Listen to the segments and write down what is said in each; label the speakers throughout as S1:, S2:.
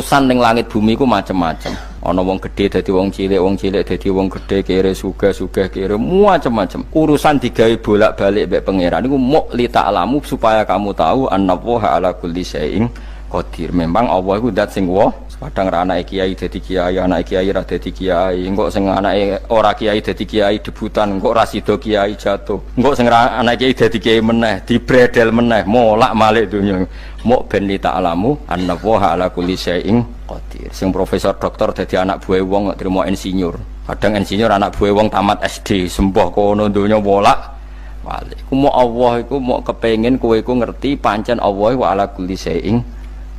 S1: urusan ning langit bumi ku macam-macam. Ana wong gedhe dadi wong cilik dadi wong gedhe, kere sugih kere macam-macam. Urusan digawe bolak-balik mbek pangeran niku muk li ta'lamu supaya kamu tahu annallaha ala kulli syai'in qadir. Memang Allah iku zat sing kadang ra anake kiai dadi kiai, anake kiai ra dadi kiai, engko sing anake ora kiai dadi kiai debutan, engko ra sida kiai jatuh, engko sing anake kiai dadi kiai meneh, dibredel meneh, molak-malik donya. Muk ben li ta'lamu annallaha ala kulli syai'in qadir. Sing profesor doktor dadi anak buah wong kok trimo insinyur. Kadang insinyur anak buah wong tamat SD, sembah kono donya molak-malik. Ku muk Allah iku muk kepengin kowe iku ngerti pancen Allah wa ala kulli syai'in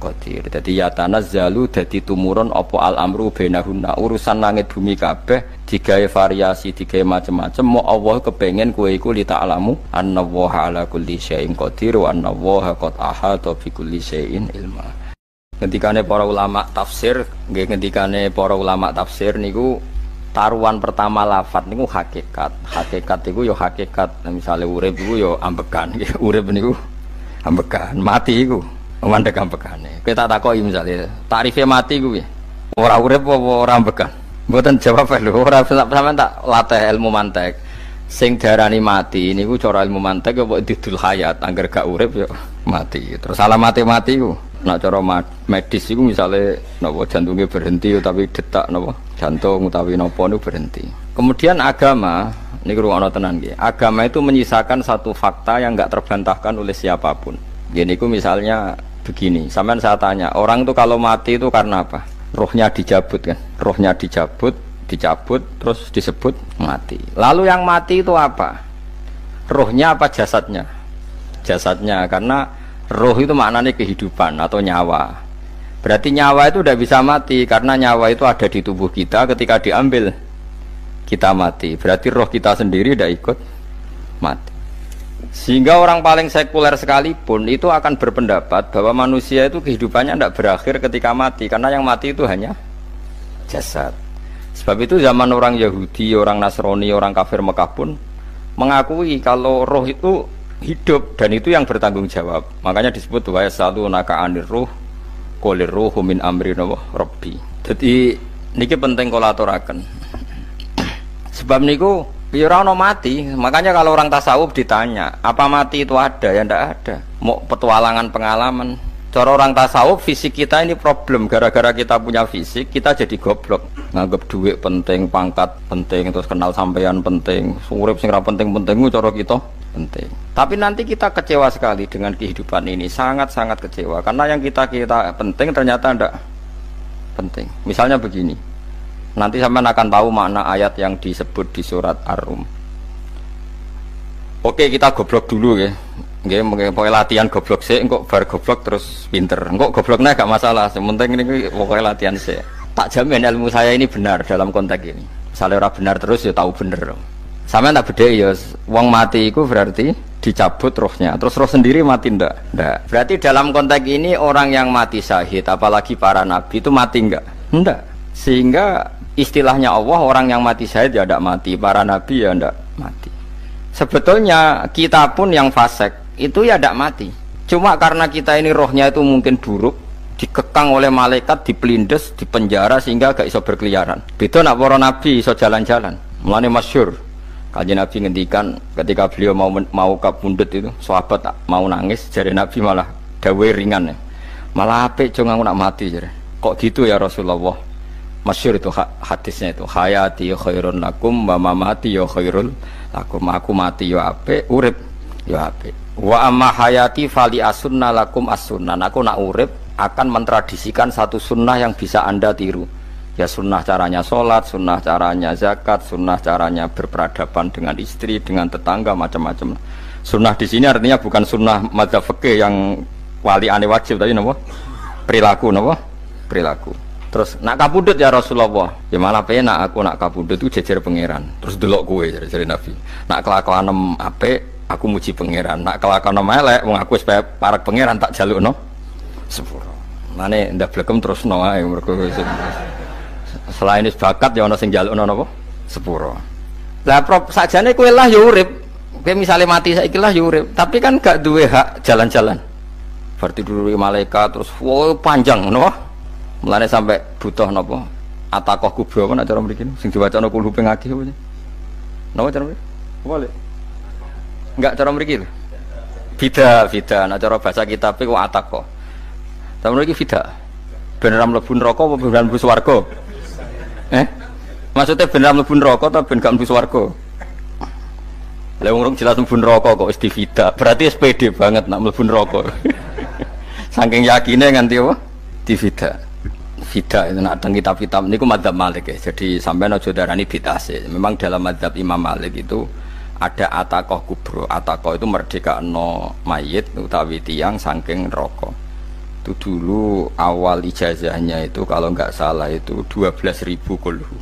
S1: qadir. Dadi ya tanazzalu dadi tumurun apa al amru bainahunna, urusan langit bumi kabeh digawe variasi, digawe macam-macam. Mo Allah kepengin kowe iku li ta'lamu annallaha ala kulli syai'in qadir wa annallaha qad ahata bi kulli syai'in ilma. Ngendikane para ulama tafsir, nggih ngendikane para ulama tafsir niku taruhan pertama lafat niku hakikat. Hakikat iku ya hakikat. Misale urip iku ya ambekan, nggih. Urip niku ambekan, mati iku mandek ambekane. Kowe tak takoki misale, tarife mati kuwi. Ora urip apa ora ambekan? Mboten jawab lho, ora sampean tak latih ilmu mantek. Sing diarani mati niku cara ilmu mantek apa didul hayat, angger gak urip ya mati. Terus alamat mati ku, nek cara medis iku misale napa jantunge berhenti tapi detak napa jantung utawi napa niku berhenti. Kemudian agama niku ruwono tenan nggih. Agama itu menyisakan satu fakta yang enggak terbantahkan oleh siapapun. Gini ku misalnya begini, sampean saya tanya, orang itu kalau mati itu karena apa? Rohnya dicabut kan? Rohnya dicabut, terus disebut mati. Lalu yang mati itu apa? Rohnya apa jasadnya? Jasadnya, karena roh itu maknanya kehidupan atau nyawa. Berarti nyawa itu tidak bisa mati, karena nyawa itu ada di tubuh kita, ketika diambil kita mati. Berarti roh kita sendiri tidak ikut mati. Sehingga orang paling sekuler sekalipun itu akan berpendapat bahwa manusia itu kehidupannya tidak berakhir ketika mati, karena yang mati itu hanya jasad. Sebab itu zaman orang Yahudi, orang Nasrani, orang kafir Mekah pun mengakui kalau roh itu hidup dan itu yang bertanggung jawab. Makanya disebut wa yasalunaka 'anir ruh qul ruhu min amri rabbi. Jadi niki penting kula aturaken. Sebab niku ya ora ono mati. Makanya kalau orang tasawuf ditanya, apa mati itu ada? Ya ndak ada. Mau petualangan pengalaman. Cara orang tasawuf fisik kita ini problem. Gara-gara kita punya fisik, kita jadi goblok. Nganggep duit penting, pangkat penting, terus kenal sampean penting, urip sing ra penting-penting cara kita penting. Tapi nanti kita kecewa sekali dengan kehidupan ini, sangat-sangat kecewa. Karena yang kita penting ternyata ndak penting. Misalnya begini. Nanti sampean akan tahu makna ayat yang disebut di surat Ar-Rum. Oke, kita goblok dulu ya. Nggih, pokoke latihan goblok sik, engko bar goblok terus pinter. Engko gobloknya gak masalah, sementing ini pokoke latihan sik. Tak jamin ilmu saya ini benar dalam konteks ini. Misalnya ora benar terus ya tahu bener. Sampean tak bedhe ya, wong mati iku berarti dicabut rohnya. Terus roh sendiri mati ndak? Ndak. Berarti dalam konteks ini orang yang mati syahid, apalagi para nabi itu mati enggak? Ndak. Sehingga istilahnya Allah, orang yang mati syahid ya tidak mati, para nabi ya tidak mati. Sebetulnya kita pun yang fasik itu ya tidak mati. Cuma karena kita ini rohnya itu mungkin buruk, dikekang oleh malaikat, dipelindes, dipenjara sehingga gak iso berkeliaran. Beda nak para nabi iso jalan-jalan. Mulane masyhur Kanjeng Nabi ngendikan ketika beliau mau kabundut itu, sahabat mau nangis, jare Nabi malah dawe ringan ya. Malah apik jong aku nak mati jare. Kok gitu ya Rasulullah? Masyhur itu hadisnya itu, hayati khairun lakum wa mamati ya khairul lakum. Aku mati ya apik, urip ya apik. Wa amma hayati fali asunna lakum as-sunnah. Aku nak urip akan mentradisikan satu sunnah yang bisa Anda tiru. Ya sunnah caranya sholat, sunnah caranya zakat, sunnah caranya berperadaban dengan istri, dengan tetangga, macam-macam. Sunnah di sini artinya bukan sunnah madzhab fikih yang wali ane wajib tadi, napa? Perilaku, napa? Perilaku. Terus nak kabudut ya Rasulullah. Ya malah penak aku nak kabudut itu jejer pangeran. Terus delok kowe jare Nabi. Nak kelakuan apik aku muji pangeran. Nak kelakuan elek wong aku wis parek pangeran tak jalukno sepuro. Mane ndak blekem terusno ae mergo selain is bakat ya ana sing jalukno napa? Sepuro. Lah sakjane kowe lah ya urip. Kowe misale mati saiki lah ya urip, tapi kan gak duwe hak jalan-jalan. Berarti dulu malaikat terus panjang ngono. Mulane sampai butuh napa? Atakoh kubro apa nek cara mriki sing diwacana kulhu ping akeh apa? Napa cara mriki? Boleh. Enggak cara mriki lho. Bida, nek cara bahasa kitab iku atakoh. Cara mriki bida. Beneran mlebu neraka apa beneran mlebu swarga? Maksudnya beneran mlebu neraka atau ben gak mlebu swarga? Lah wong jelas mlebu neraka kok wis divida. Berarti SPD banget nak mlebu neraka. Saking yakine nganti apa? Divida. Vida itu nak teng kitab-kitab niku madzhab Malik ya. Jadi sampean aja darani bid'ah sih. Memang dalam madzhab Imam Malik itu ada atakoh kubro. Atakoh itu merdekakno mayit utawi tiyang saking neraka. Itu dulu awal ijazahnya itu kalau nggak salah itu 12.000 kulhu.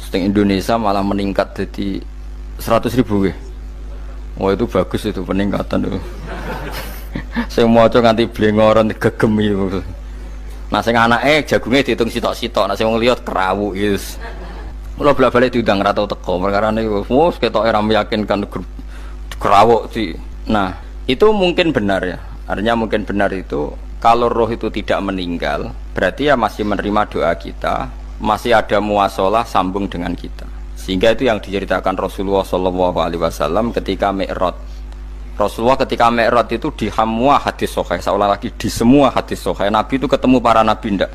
S1: Terus di Indonesia malah meningkat jadi 100.000 ya. Wah itu bagus itu peningkatan itu. Saya mau coba nganti blengoran gegem itu. Nah sing anake jagunge diitung sitok-sitok, nah sing wong liya kerawu is. Mula bolak-balik diundang ra tau teko, perkara niku wis ketoke ra meyakinkan kerawuk sih. Nah, itu mungkin benar ya. Artinya mungkin benar itu kalau roh itu tidak meninggal, berarti ya masih menerima doa kita, masih ada muasalah sambung dengan kita. Sehingga itu yang diceritakan Rasulullah SAW ketika Mi'raj. Rasulullah ketika Mi'raj itu di semua hadis sahih, seolah lagi di semua hadis sahih Nabi itu ketemu para nabi ndak?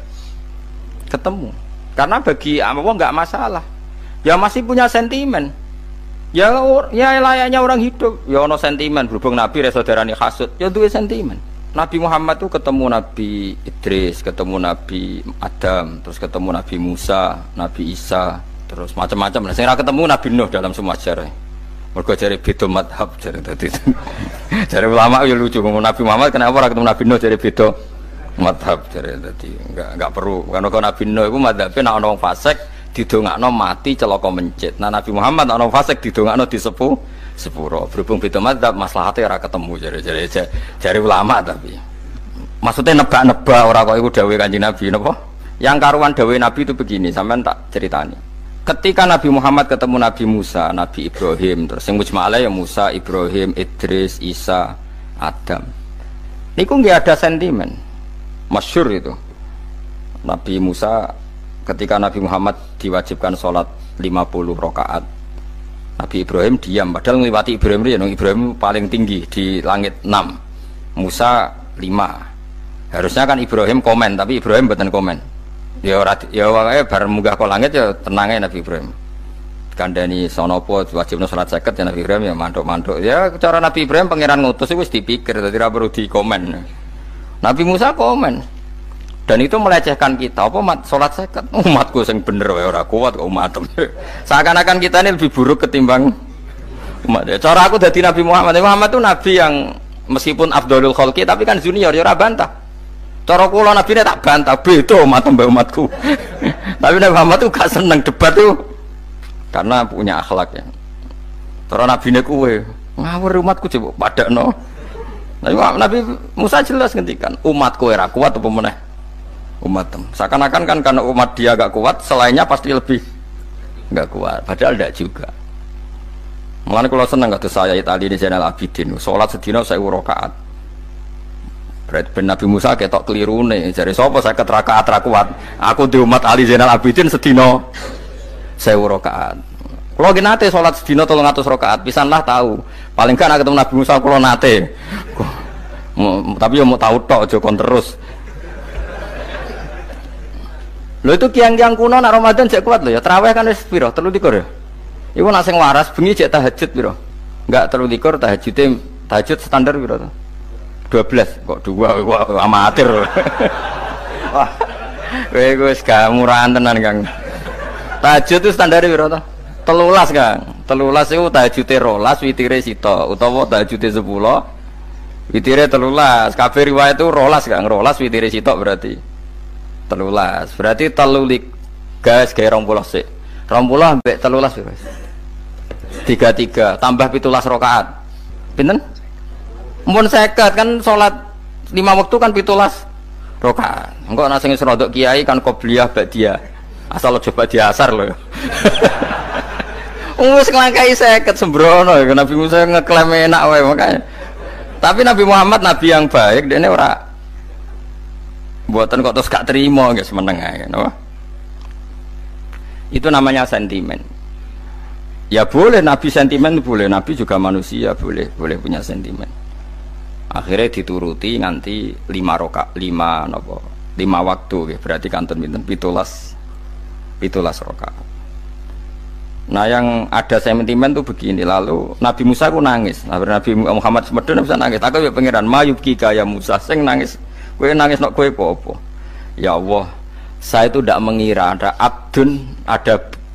S1: Ketemu. Karena bagi Allah nggak masalah. Ya masih punya sentimen. Ya layaknya orang hidup. Ya ono sentimen berhubung Nabi saudarane hasud, ya duwe sentimen. Nabi Muhammad itu ketemu Nabi Idris, ketemu Nabi Adam, terus ketemu Nabi Musa, Nabi Isa, terus macam-macam. Nah, sing ra ketemu Nabi Nuh dalam semua sejarah. Mergo jare beda madhab jare dadi. Jare ulama ya lucu ngomong Nabi Muhammad kenapa ora ketemu Nabi Nuh jare beda madhab jare dadi enggak perlu. Karena kok Nabi Nuh iku madhabe nek ana wong fasik didongakno mati celaka mencit. Nah Nabi Muhammad nek ana wong fasik didongakno sepuro. Berhubung beda madhab maslahate ora ketemu jare ulama tapi. Maksudnya nebak-nebak ora kok iku dawuhe Kanjeng Nabi napa? Yang karuan dawuhe Nabi itu begini, sampean tak ceritani. Ketika Nabi Muhammad ketemu Nabi Musa, Nabi Ibrahim, terus yang mujma'alah ya Musa, Ibrahim, Idris, Isa, Adam. Niku nggak ada sentimen, masyhur itu. Nabi Musa ketika Nabi Muhammad diwajibkan sholat 50 rakaat, Nabi Ibrahim diam, padahal ngliwati Ibrahim ya, Ibrahim paling tinggi di langit 6, Musa 5. Harusnya kan Ibrahim komen, tapi Ibrahim bukan komen. Ya wae bar munggah ke langit ya tenange Nabi Ibrahim. Kandhani sonopo wajibna salat 50 ya Nabi Ibrahim ya mantuk-mantuk. Ya cara Nabi Ibrahim pangeran ngutus itu wis dipikir dadi ora perlu dikomen. Nabi Musa komen. Dan itu melecehkan kita apa salat 50 umatku sing bener wae ora kuat kok umatem. Seakan-akan kita ini lebih buruk ketimbang umat. Cara aku dadi Nabi Muhammad. Muhammad itu nabi yang meskipun afdhalul khalqi tapi kan junior ya ora bantah. Cara kula Nabi ini tak bantah, beda umat mbak umatku. Tapi Nabi Muhammad itu gak seneng debat tuh, karena punya akhlak ya. Cara Nabi ini kue ngawur umatku coba pada no. Nabi Musa jelas ngendikan umatku era kuat apa meneh umat tem. Seakan-akan kan karena umat dia gak kuat, selainnya pasti lebih gak kuat. Padahal tidak juga. Mulane kula seneng kados saya Itali di Zainal Abidin, salat sedina 1000 rakaat. Ben Nabi Musa ketok kelirune, jare sapa 50 rakaat ra kuat. Aku di umat Ali Zainal Abidin sedina 1000 rakaat. Kula ki nate salat sedina 300 rakaat, pisanlah tahu. Paling kan ketemu Nabi Musa kula nate. Tapi yo mau tahu tok aja kon terus. Lho itu kiang-kiang kuno nak Ramadan jek kuat lho ya. Tarawih kan wis piro? 33 ya. Iku nak sing waras bengi jek tahajud piro? Enggak 33 tahajud standar piro to? 12 kok 2 amatir. Wah. Kowe wis gak murahan tenan, Kang. Tahajud itu standar piro to? 13, Kang. 13 iku tahajude 12, witire sita utawa tahajude 10, witire 13. Kabeh riwayat itu 12, Kang. 12 witire sita berarti 13. Berarti 3 guys gawe 20 sik. 20 ambek 13 piro? 33 tambah 17 rakaat. Pinten? Mun 50 kan salat 5 waktu kan 17 rakaat. Engko ana sing rodok kiai kan qobliyah ba'diyah. Asal coba diasar lho. Wis nglangkai 50 sembrono ya Nabi Musa ngeklaim enak wae makanya. Tapi Nabi Muhammad nabi yang baik, dene ora Mboten kok terus gak terima nggih semeneng ae napa. Itu namanya sentimen. Ya boleh Nabi sentimen boleh, Nabi juga manusia boleh punya sentimen. Akhirnya dituruti nganti 5 waktu nggih, berarti kanten pinten 17 rakaat. Nah yang ada sentimen tuh begini, lalu Nabi Musa ku nangis, Nabi Muhammad semedon bisa nangis. Aku ya pangeran mayubki kaya Musa sing nangis, kowe nangis nok kowe apa? Ya Allah, saya itu tidak mengira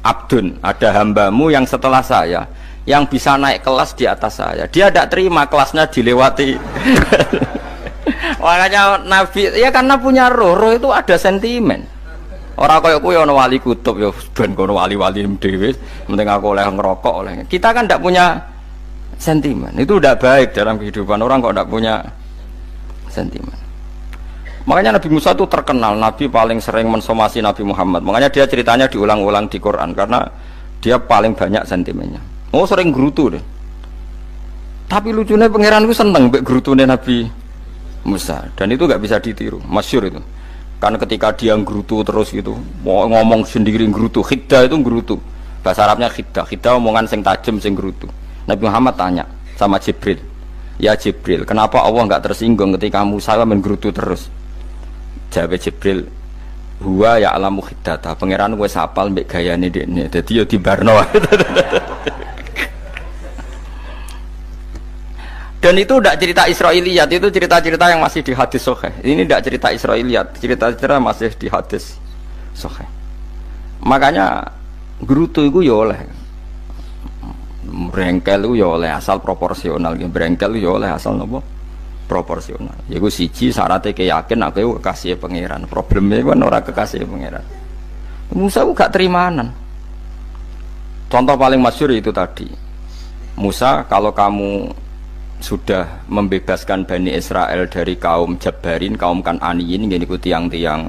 S1: ada hambamu yang setelah saya yang bisa naik kelas di atas saya. Dia tidak terima kelasnya dilewati. Makanya Nabi ya karena punya roh itu ada sentimen. Orang kaya kowe ana wali kutub ya ben kono wali-wali dhewe, penting aku oleh ngerokok oleh. Kita kan tidak punya sentimen. Itu tidak baik dalam kehidupan orang kok tidak punya sentimen. Makanya Nabi Musa itu terkenal Nabi paling sering mensomasi Nabi Muhammad. Makanya dia ceritanya diulang-ulang di Quran karena dia paling banyak sentimennya. Oh sering gerutu deh. Tapi lucunya pangeran itu seneng mbek gerutune Nabi Musa dan itu nggak bisa ditiru, masyhur itu. Karena ketika dia nggerutu terus gitu, mau ngomong sendiri nggerutu, khiddah itu nggerutu. Bahasa Arabnya khiddah omongan sing tajem sing nggerutu. Nabi Muhammad tanya sama Jibril, ya Jibril, kenapa Allah nggak tersinggung ketika Musa menggerutu terus? Jawab Jibril, huwa ya alamu khiddata, pangeran gue sapal mbek gayane dekne, dadi yo dibarno. Dan itu tidak cerita Israiliyat, itu cerita-cerita yang masih di hadis sahih. Ini tidak cerita Israiliyat, cerita-cerita masih di hadis sahih. Makanya gerutu itu ya oleh, brengkel itu ya oleh asal proporsional, brengkel itu ya oleh asal nopo proporsional. Yaiku siji syaratnya keyakin aku kekasih pangeran. Problemnya kan orang kekasih pangeran. Musa itu gak terimanan. Contoh paling masyhur itu tadi. Musa, kalau kamu sudah membebaskan Bani Israel dari kaum Jabarin, kaum Kan'aniyin, ini ku tiang-tiang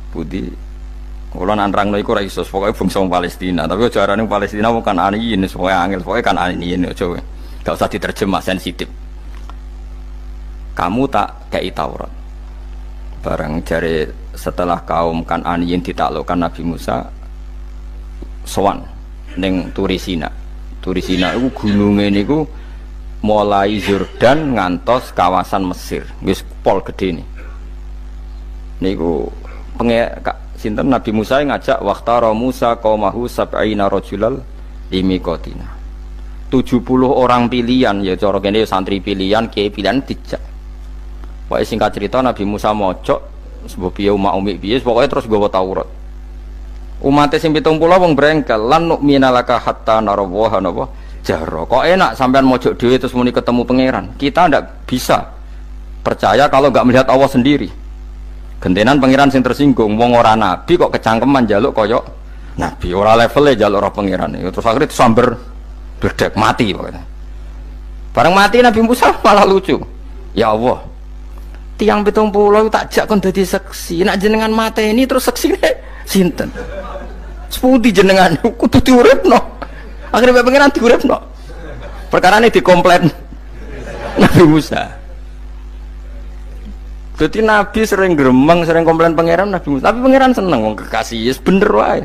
S1: putih. Kalau nanrang iku ora iso, pokoknya bangsa Palestina. Tapi ajarane Palestina bukan Kan'aniyin, pokoknya angel, pokoknya Kan'aniyin aja. Gak usah diterjemah sensitif. Kamu tak kei Taurat. Barang jari setelah kaum Kan'aniyin ditaklukkan Nabi Musa, sowan ning Turisina. Turisina itu gunungnya niku mulai Yordan ngantos kawasan Mesir, wis pol gede nih. Niku sinten Nabi Musa ngajak waqtara Musa qaumahu sab'ina rajulal limiqatina. 70 orang pilihan ya cara kene santri pilihan, kiai pilihan dijak. Pokoke singkat cerita Nabi Musa mojok sebab piye umat umi piye pokoke terus nggawa Taurat. Umat sing 70 wong brengkel lan nu'mina laka hatta narawaha napa jaro. Kok enak sampean mojok dhewe terus muni ketemu pangeran. Kita ndak bisa percaya kalau nggak melihat Allah sendiri. Gentenan pangeran sing tersinggung, wong ora nabi kok kecangkeman njaluk kaya nabi, ora levele njaluk ora pangeran. Terus akhirnya disamber bledek mati pokoknya. Bareng mati Nabi Musa malah lucu. Ya Allah, tiang 70 tak jak kon dadi seksi. Nek jenengan mateni terus seksine sinten? Sepundi jenengan kudu diuripno. Akhirnya pengiran diuripno. Perkarane dikomplain Nabi Musa. Jadi Nabi sering gremeng, sering komplain pangeran Nabi Musa. Tapi pangeran seneng wong kekasih, yes, bener wae.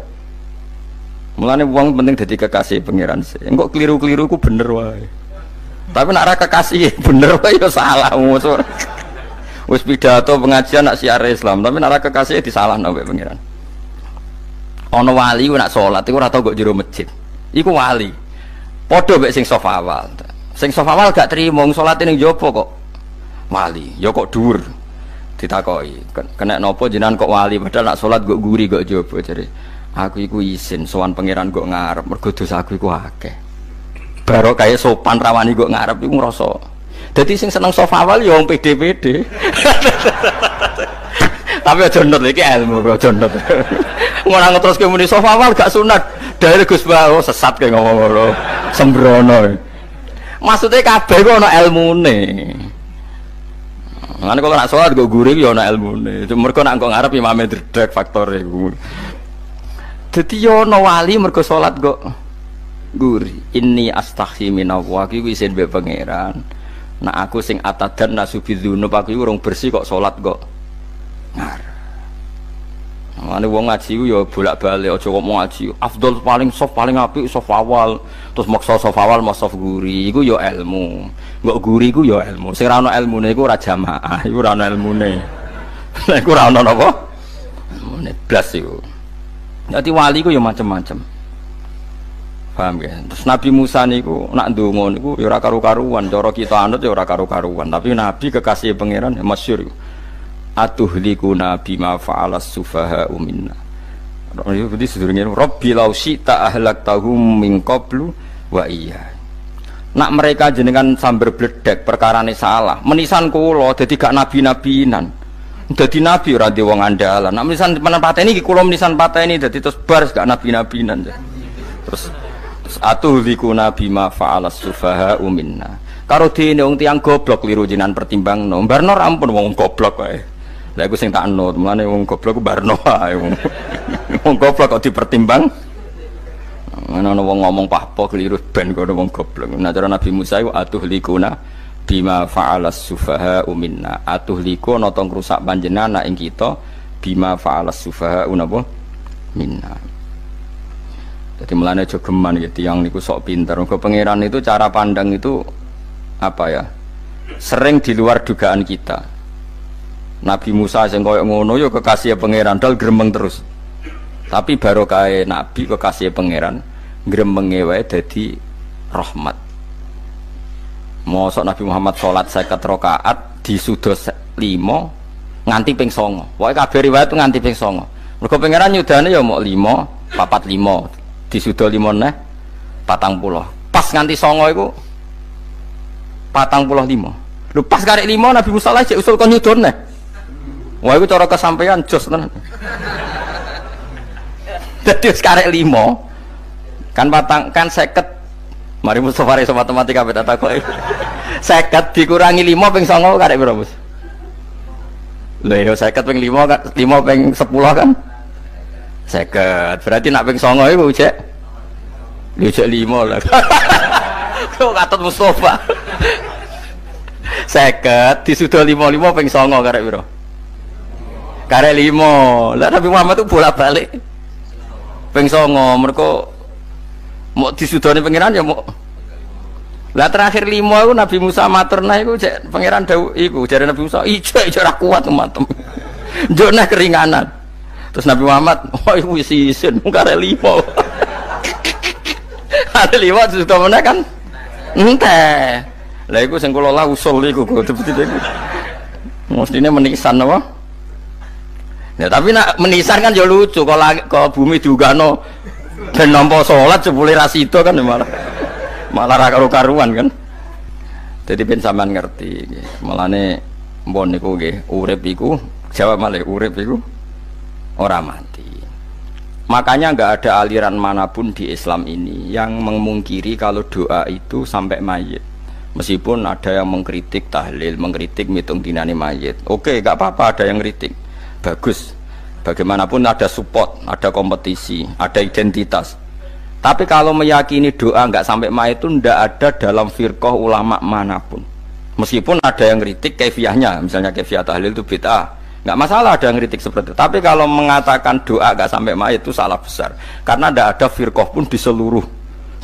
S1: Mulane wong penting dadi kekasih pangeran sih. Engko keliru-keliru ku bener wae. Tapi nek ora kekasih bener wae ya salah musuh. Wis pidato pengajian nak siar Islam, tapi nek ora kekasih disalahno mbek pangeran. Ana wali ku nak salat iku ora tau kok jero masjid. Iku wali. Padha mek sing saf awal. Sing saf awal gak trimo salate ning jopo kok wali. Ya kok dhuwur. Ditakoki, kena napa jenengan kok wali padahal nak salat kok guri kok jopo jare. Aku iku isin sowan pangeran kok ngarep mergo dosa aku iku akeh. Barok kaya sopan rawani kok ngarep iku ngrasa. Dadi sing seneng saf awal ya wong pede-pede. Tapi aja nut iki ilmu aja nut. Ngono ngeteruske muni saf awal gak sunat. Dari Gus Bawo sesat kayak ngomong ngono, sembrono. Maksudnya kabeh kok ana ilmune. Ngene kok nak salat kok guri ya ana ilmune. Mergo nak kok ngarep imame dredeg faktore iku. Dadi ya ana wali mergo salat kok guri. Inni astaghfi minallah iki isin mbek pangeran. Nak aku sing atadan nasubidzunub aku urung bersih kok salat kok Mane wong ngaji ku ya bolak-balik aja kok mau ngaji. Afdol paling soft paling apik soft awal, terus maksa soft awal mau soft guri iku ya ilmu. Mbok guri ku ya ilmu. Sing ora ana ilmune iku ora jamaah, iku ora ana ilmune. Lha iku ora ana napa? Ilmune blas iku. Dadi wali ku ya macam-macam. Paham ya? Terus Nabi Musa niku nak ndonga niku ya ora karu-karuan, cara kita anut ya ora karu-karuan, tapi Nabi kekasih pangeran ya masyhur iku. Atuhlikuna bima fa'alas sufaha minna. Itu berarti sedurunge Rabbi law syi'ta ahlaktahum min qablu wa iya. Nak mereka jenengan sambar bledek perkarane salah, menisan kula dadi gak nabi-nabinan. Dadi nabi ora di wong andalan. Nak menisan pateni iki kula menisan pateni dadi terus bar gak nabi-nabinan. Terus atuhlikuna bima fa'alas sufaha minna. Karo dene wong tiyang goblok liru jenengan pertimbangno. Barno ampun wong goblok wae. Lah iku sing tak anut, mulane wong goblok ku barno ae wong. Wong goblok kok dipertimbang. Ana wong ngomong pahpo keliru ben kok wong goblok. Nah cara Nabi Musa iku atuhlikuna bima fa'alas sufaha minna. Atuhliku ana tong rusak panjenengan ing kita bima fa'alas sufaha napa minna. Jadi mulane aja geman ya tiyang niku sok pinter. Mergo pangeran itu cara pandang itu apa ya? Sering di luar dugaan kita. Nabi Musa sing koyo ngono ya kekasih pangeran dal gremeng terus. Tapi barokah Nabi kekasih pangeran gremenge wae dadi rahmat. Mosok Nabi Muhammad salat 50 rakaat disuda 5 nganti ping 9. Pokoke kabeh riwayat nganti ping 9. Mergo pangeran nyudane ya mok 5, 45 disuda 5 neh 40. Pas nganti 9 iku 45. Lho pas karek 5 Nabi Musa lagi usul kon nyudon neh. Wah itu cara kesampaian jos tenan. Dadi wis karek 5. Kan patang kan 50. Mari Mustofa iso matematika beta takoki. 50 dikurangi 5 ping 9 karek piro, Bos? Lha yo 50 ping 5 kan 5 ping 10 kan? 50. Berarti nak ping 9 iku cek. Yo cek 5 lah. Kok katut Mustofa. 50 disuda 55 ping 9 karek piro? Karek 5. Lah Nabi Muhammad itu bolak-balik. Ping 9 mergo mau disudone pangeran ya mau. Lah terakhir 5 iku Nabi Musa matur nah iku cek pangeran dawuh iku jare Nabi Musa ijo ora kuat matem. Njuk nah keringanan. Terus Nabi Muhammad oh iku wis isin karek 5. Karek 5 disuda meneh kan enteh. Lah iku sing kula lah usul iku betul-betul iku. Mestine menisan apa? Ya tapi nak menisan kan ya lucu kalau ke bumi diugano ben nampa salat jebule ra sida kan malah ra karo-karuan kan. Jadi ben sampean ngerti nggih. Mulane mbon niku nggih urip iku jawab malih urip iku ora mati. Makanya enggak ada aliran manapun di Islam ini yang memungkiri kalau doa itu sampai mayit. Meskipun ada yang mengkritik tahlil, mengkritik mitung dinane mayit. Oke, enggak apa-apa ada yang kritik. Bagus, bagaimanapun ada support, ada kompetisi, ada identitas. Tapi kalau meyakini doa nggak sampai mayit itu ndak ada dalam firqah ulama manapun. Meskipun ada yang kritik kefiahnya, misalnya kefiah tahlil itu bid'ah, nggak masalah ada yang kritik seperti itu. Tapi kalau mengatakan doa nggak sampai mayit itu salah besar, karena ndak ada firqah pun di seluruh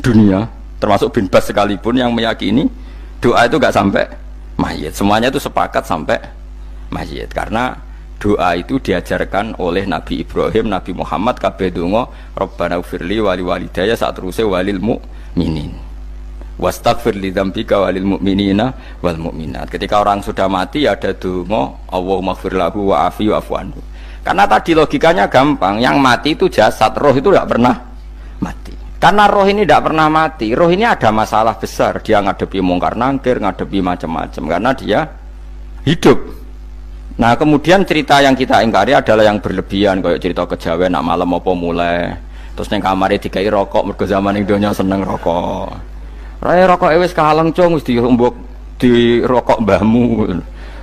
S1: dunia, termasuk bin Bas sekalipun yang meyakini doa itu nggak sampai mayit. Semuanya itu sepakat sampai mayit, karena doa itu diajarkan oleh Nabi Ibrahim, Nabi Muhammad kabeh donga Rabbana ufirli wali walidayya saat terusé walil mu'minin wastaghfir li dzambika walil mu'minina wal mu'minat. Ketika orang sudah mati ada donga Allahumma ighfir lahu wa afi wa'fu anhu. Karena tadi logikanya gampang, yang mati itu jasad, roh itu tidak pernah mati. Karena roh ini tidak pernah mati, roh ini ada masalah besar, dia ngadepi mungkar nangkir, ngadepi macam-macam karena dia hidup. Nah kemudian cerita yang kita ingkari adalah yang berlebihan, kayak cerita kejawen nak malam apa mulai terus neng kamarnya dikai rokok mergo zaman ning donya seneng rokok. Raya rokok wis kaleng cung wis diumbuk di rokok mbahmu.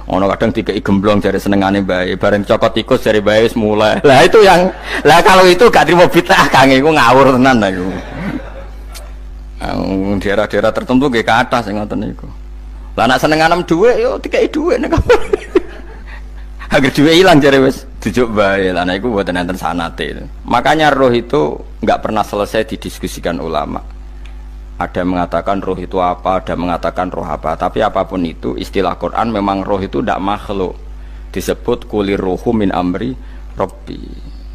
S1: Ono kadang dikai gemblong jare senengane bae, bareng cokot tikus jare bae wis mulai. Lah itu yang lah kalau itu gak trimo bid'ah Kang iku ngawur tenan lah iku. Daerah-daerah tertentu nggih kathah sing ngoten niku. Lah nak senenganem dhuwit yo dikai dhuwit nek Agar duwe ilang jare wis dujuk bae lan iku mboten enten sanate. Makanya roh itu enggak pernah selesai didiskusikan ulama. Ada mengatakan roh itu apa, ada mengatakan roh apa. Tapi apapun itu istilah Quran memang roh itu tidak makhluk. Disebut kulir ruhu min amri Rabbi.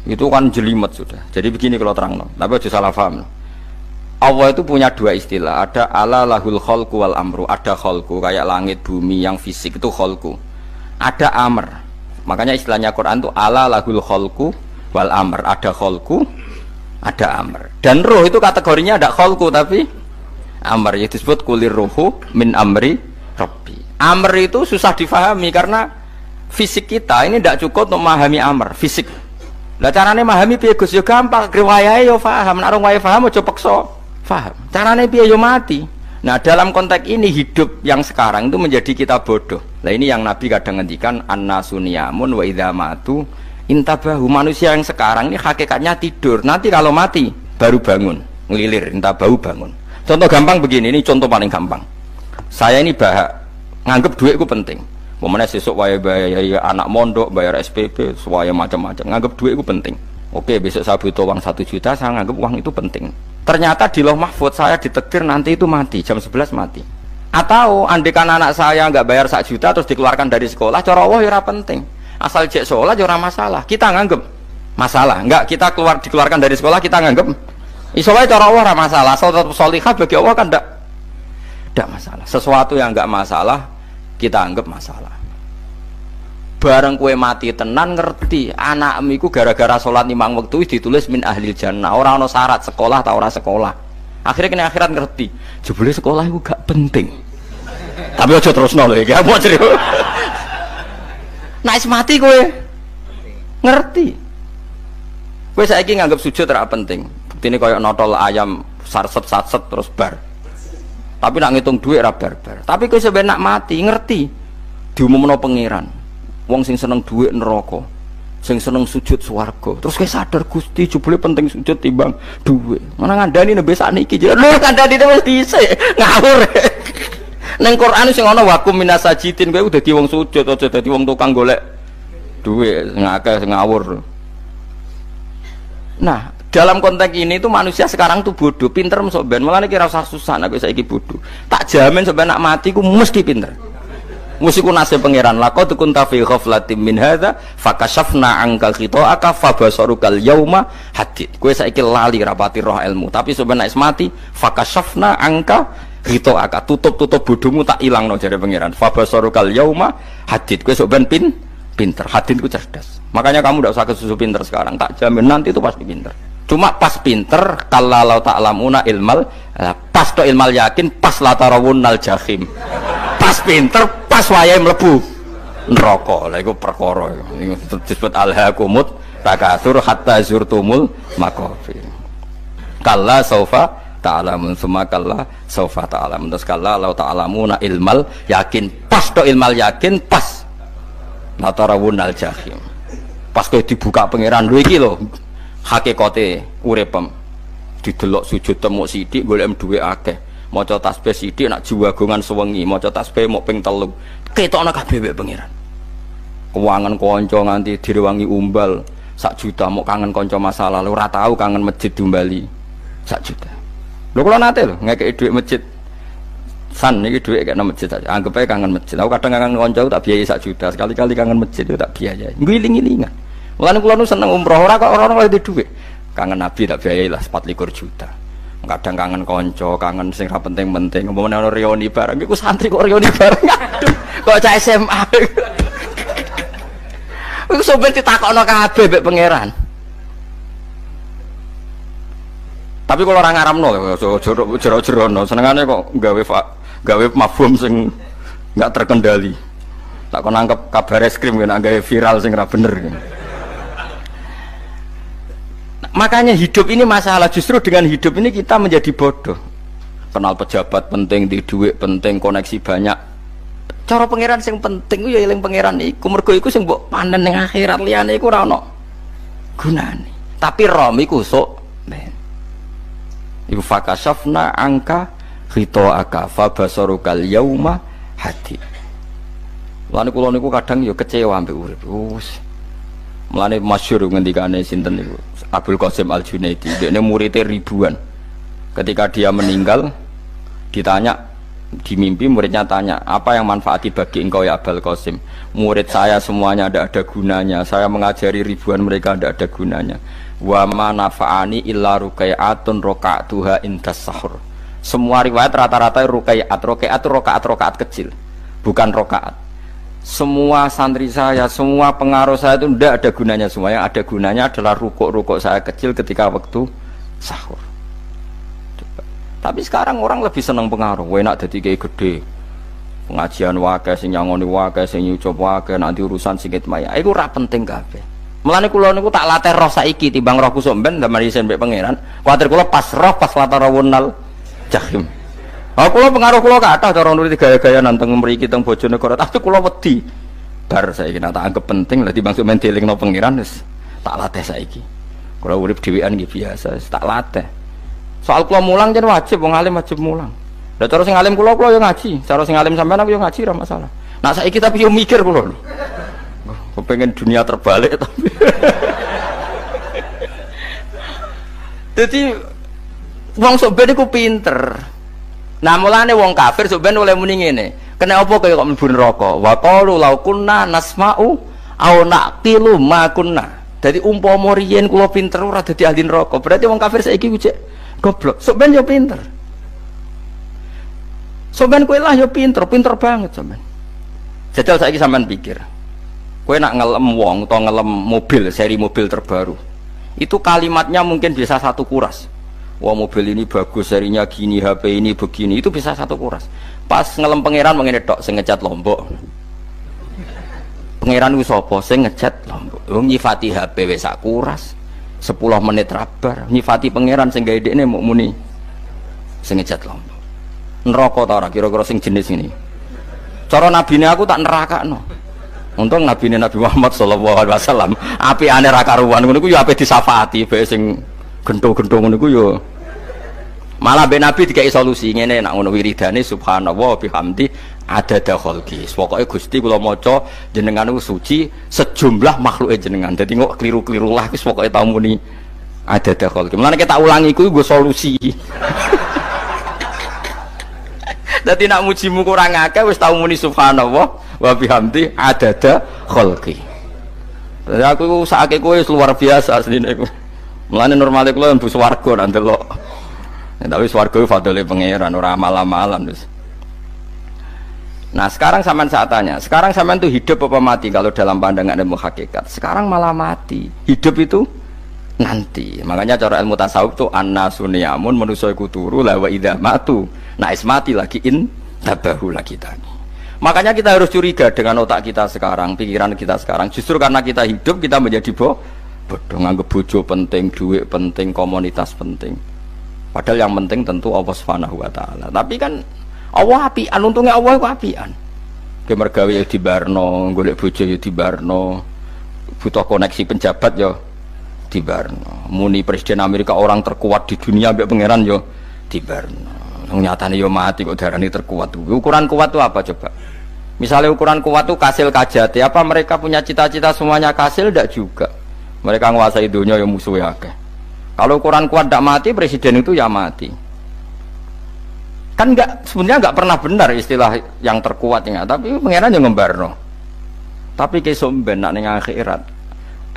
S1: Itu kan jelimet sudah. Jadi begini kalau terang, tapi aja salah paham. Allah itu punya dua istilah. Ada ala lahul khalqu wal amru. Ada khalqu kayak langit bumi yang fisik itu khalqu. Ada amr. Makanya istilahnya Quran itu ala lahul khalqu wal amr. Ada khalqu, ada amr. Dan roh itu kategorinya ada khalqu tapi amr. Itu disebut kulir ruhu min amri Rabbi. Amr itu susah difahami karena fisik kita ini tidak cukup untuk memahami amr fisik. Lah carane memahami piye Gus? Ya gampang, riwayahe yo paham. Nek ora paham aja peksa paham. Carane piye yo mati. Nah, dalam konteks ini hidup yang sekarang itu menjadi kita bodoh. Nah, ini yang Nabi kadang ngendikan annasuniyamun wa idza matu intabahu. Manusia yang sekarang ini hakikatnya tidur. Nanti kalau mati baru bangun, ngelilir, intabahu bangun. Contoh gampang begini, ini contoh paling gampang. Saya ini nganggep duit itu penting. Momennya sesuk bayar anak mondok, bayar SPP, semuanya macam-macam. Nganggep duit itu penting. Oke, besok saya butuh uang 1 juta, saya nganggep uang itu penting. Ternyata di Lauh Mahfud saya ditekir nanti itu mati, jam 11 mati. Atau andikan anak saya nggak bayar 1 juta terus dikeluarkan dari sekolah, cara Allah ya penting. Asal cek sekolah ya masalah. Kita nganggep masalah. Enggak, kita dikeluarkan dari sekolah kita nganggep isolasi cara Allah masalah. Asal tetap sholihah bagi Allah kan enggak masalah. Sesuatu yang enggak masalah kita anggap masalah. Bareng kue mati tenan ngerti anakmu iku gara-gara sholat 5 waktu ditulis min ahlil jannah. Orang ono syarat sekolah atau ora sekolah. Akhirnya kena akhirat ngerti. Jebule sekolah itu gak penting. Tapi aja terusno lho iki. Apa cerita? Nek mati kue ngerti. Kue saiki nganggap sujud ora penting. Buktine koyo notol ayam sarset-sarset terus bar. Tapi nak ngitung duit ora bar-bar. Tapi kowe sampe nak mati ngerti diumumno pangeran. Wong sing seneng duit neraka, sing seneng sujud swarga. Terus kowe sadar Gusti jebule penting sujud timbang duit. Mana ngandani nembe sakniki lho kandhani wis dhisik ngawur. Ning Quran sing ana wakum minasajidin kowe dadi wong sujud aja dadi wong tukang golek duit ngakeh ngawur. Nah, dalam konteks ini tuh manusia sekarang tuh bodoh, pinter masuk ben. Malah kira usah susah nek saiki bodoh. Tak jamin sampai nak mati ku mesti pinter. Mesti ku nasib pangeran. Laqad kunta fi ghaflatin min hadza fakashafna anka khita'aka fabasarukal yauma hadid. Kowe saiki lali rapati roh ilmu, tapi sampai nek mati fakashafna anka khita'aka. Tutup bodohmu tak ilangno jare pangeran. Fabasarukal yauma hadid. Kowe sok ben pinter. Hadid ku cerdas. Makanya kamu tidak usah kesusu pinter sekarang. Tak jamin nanti itu pasti pinter. Cuma pas pinter kalau ta'lamuna ilmal pas to ilmal yakin pas latarawunnal jahim. Pas pinter pas wayahe mlebu neraka. Lha iku perkara iku disebut alhaqumut takatsur hatta zurtumul maqabir. Kalla saufa ta'lamun summa kalla saufa ta'lamun. Terus kalla law ta'lamuna ilmal yakin pas to ilmal yakin pas latarawunnal jahim. Pas kowe dibuka pangeran lho iki lho hakikate uripem didelok sujud temuk sithik golek duwe akeh maca tasbih sithik nak jiwagongan sewengi maca tasbih mok ping 3 ketokno kabeh mek pangeran keuangan kanca nganti direwangi umbal 1 juta mok kangen kanca masa lalu ora tau kangen masjid diumbali 1 juta lho kula nate lho ngekeki dhuwit masjid san niki dhuwit kek nang masjid aja anggap ae kangen masjid aku kadang kangen kanca tak biayai 1 juta sekali-kali kangen masjid tak biayai ngiling-ngilingan. Mulane kula nu seneng umroh ora kok ora di dhuwit. Kangen Nabi tak biayai lah 24 juta. Kadang kangen kanca, kangen sing ra penting-penting. Umpamane ana reuni bareng iku santri kok reuni bareng. Aduh, kok cah SMA. Iku sampe ditakokno kabeh mbek pangeran. Tapi kalau ora ngaramno jero-jerono senengane kok gawe mafhum sing enggak terkendali. Tak kon nangkep kabar eskrim kan gawe viral sing ra bener. Makanya hidup ini masalah, justru dengan hidup ini kita menjadi bodoh. Kenal pejabat penting, di duit penting, koneksi banyak. Cara pangeran sing penting ya eling pangeran iku, mergo iku sing mbok panen ning akhirat liyane iku ora ono gunane. Tapi rom iku sok ben. Iku fakashafna angka khita'aka fa basarukal yauma hadid. Mulane kula niku kadang ya kecewa ambek urip. Mulane masyhur ngendikane sinten niku Abdul Qasim Al-Junaidi, dekne muridé ribuan. Ketika dia meninggal ditanya di mimpi, muridnya tanya, apa yang manfaati bagi engkau ya Abdul Qasim? Murid saya semuanya ada gunanya, saya mengajari ribuan mereka ada gunanya. Wa ma nafa'ani illa rukai'atun roka'tuha indas sahur. Semua riwayat rata-rata rukai'at itu rokaat kecil, bukan rokaat. Semua santri saya, semua pengaruh saya itu tidak ada gunanya semua. Yang ada gunanya adalah rukuk saya kecil ketika waktu sahur. Coba. Tapi sekarang orang lebih senang pengaruh. Enak jadi kayak gede. Pengajian wakai, sing nyangoni wakai, sing nyucup wakai, nanti urusan sikit maya. Itu ora penting kabeh. Mulane kula niku tak latih roh saiki timbang roh kusuk ben zaman isen mbek pangeran. Kuwatir kula pas roh pas latara wonal jahim. Kula pengaruh kula kathah cara nuruti gaya-gaya nanteng mriki teng Bojonegoro. Tapi kula wedi. Bar saiki tak anggap penting lah timbang sok men dielingno pangeran wis tak latih saiki. Kula urip dhewean nggih biasa, tak latih. Soal kula mulang jan wajib wong alim wajib mulang. Lah cara sing alim kula yo ngaji, cara sing alim sampean aku yo ngaji ora masalah. Nah saiki tapi yo mikir kula lho. Kepengen dunia terbalik tapi. Jadi wong sok ben iku pinter. Nah mulane wong kafir sok ben oleh muni ngene. Kena apa kaya kok mlebu neraka? Wa qalu law kunna nasma'u aw naqilu ma kunna. Dadi umpama riyen kula pinter ora dadi ahli neraka. Berarti wong kafir saiki ku cek goblok. Sok ben yo pinter. Sok ben kowe lah yo pinter banget sok ben. Jajal saiki sampean pikir. Kowe nak ngelem wong atau ngelem mobil, seri mobil terbaru. Itu kalimatnya mungkin bisa satu kuras. Wah mobil ini bagus, serinya gini, HP ini begini, itu bisa satu kuras. Pas ngelem pangeran mengenai tok, sing ngecat Lombok. Pangeran ku sapa sing ngecat Lombok? Wong nyifati HP wis sak kuras. 10 menit rabar, nyifati pangeran sing gawe dekne muk muni sing ngecat Lombok. Neraka ta ora kira-kira sing jenis ini. Cara nabine aku tak nerakakno. Untung nabine Nabi Muhammad sallallahu alaihi wasallam apikane ra karuan ngono iku ya ape disafaati bae sing gento-gento ngono iku ya. Malah ben Nabi dikai solusi ngene nek ngono wiridane subhanallah bihamdi adada khalqi. Pokoke Gusti kula maca jenengan niku suci sejumlah makhluke jenengan. Dadi kok kliru-kliru lah wis pokoke tau muni adada khalqi. Mulane tak ulangi iku nggo solusi. Dadi nak mujimu kurang akeh wis tau muni subhanallah wa bihamdi adada khalqi. Dadi aku sakake kowe luar biasa asline iku. Mulane normale kula mlebu swarga nak ndelok. Tapi swarga itu fadole pangeran ora amal-amalan wis. Nah, sekarang sampean saat tanya, sekarang sampean tuh hidup apa mati kalau dalam pandangan ilmu hakikat? Sekarang malah mati. Hidup itu nanti. Makanya cara ilmu tasawuf tuh annasuniyamun manusa iku turu la wa idza matu. Nah, mati lagi tabahu lagi tani. Makanya kita harus curiga dengan otak kita sekarang, pikiran kita sekarang. Justru karena kita hidup kita menjadi bodoh, nganggep bojo penting, duit penting, komunitas penting. Padahal yang penting tentu Allah Subhanahu wa taala. Tapi kan Allah apian, untungnya Allah itu apian. Ge mergawe ya dibarno, golek bojo ya dibarno. Butuh koneksi penjabat ya dibarno. Muni presiden Amerika orang terkuat di dunia mbek pangeran ya dibarno. Nyatane ya mati kok darani terkuat. Ukuran kuat itu apa coba? Misalnya ukuran kuat itu kasil kajate, apa mereka punya cita-cita semuanya kasil? Tidak juga. Mereka menguasai dunia yang musuhnya akeh. Kalau ukuran kuat tidak mati, presiden itu ya mati. Kan sebenarnya nggak pernah benar istilah yang terkuat ya, tapi pangeran yang ngembarno. Tapi kesomben nak ning akhirat,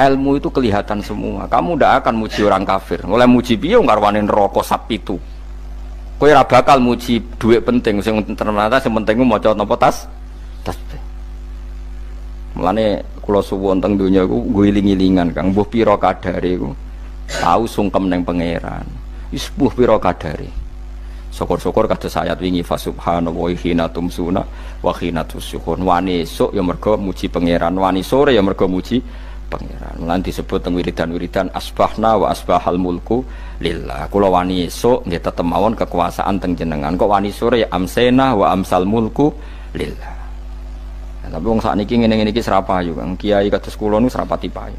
S1: ilmu itu kelihatan semua. Kamu tidak akan muji orang kafir. Mulai muji piye ngarwani neraka sapi itu. Kowe ora bakal muji duit penting, sing ternyata sing penting maca napa tas. Mulane kula suwun teng donya iku ngiling-ilingan Kang, mbuh pira kadare iku. Tahu sungkem neng pangeran. Wis mbuh pira kadare. Syukur-syukur kados ayat wingi fa subhanallahi hina tumsuna wa hina tusyuhun. Wani esuk ya mergo muji pangeran, wani sore ya mergo muji pangeran. Lan disebut teng wiridan-wiridan asbahna wa asbahal mulku lillah. Kula wani esuk nggih tetep mawon kekuasaan teng jenengan. Kok wani sore ya amsena wa amsal mulku lillah. Nah, tapi wong sakniki ngene-ngene iki serapayu Kang. Kiai kados kula niku serapati payu.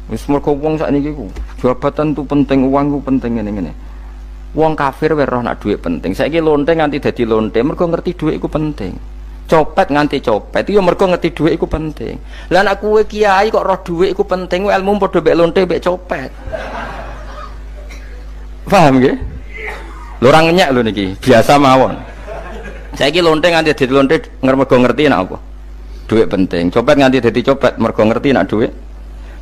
S1: Wis mergo wong sakniki ku jabatan tu penting, uang ku penting ngene-ngene. Wong kafir wae roh nak dhuwit penting. Saiki lonte nganti dadi lonte mergo ngerti dhuwit iku penting. Copet nganti copet itu ya mergo ngerti dhuwit iku penting. Lah nek kowe kiai kok roh dhuwit iku penting, ilmu padha mek lonte mek copet. Paham nggih? Lho ora ngenyek lho niki, biasa mawon. Saiki lonte nganti dadi lonte mergo ngerti nek apa? Dhuwit penting. Copet nganti dadi copet mergo ngerti nek dhuwit.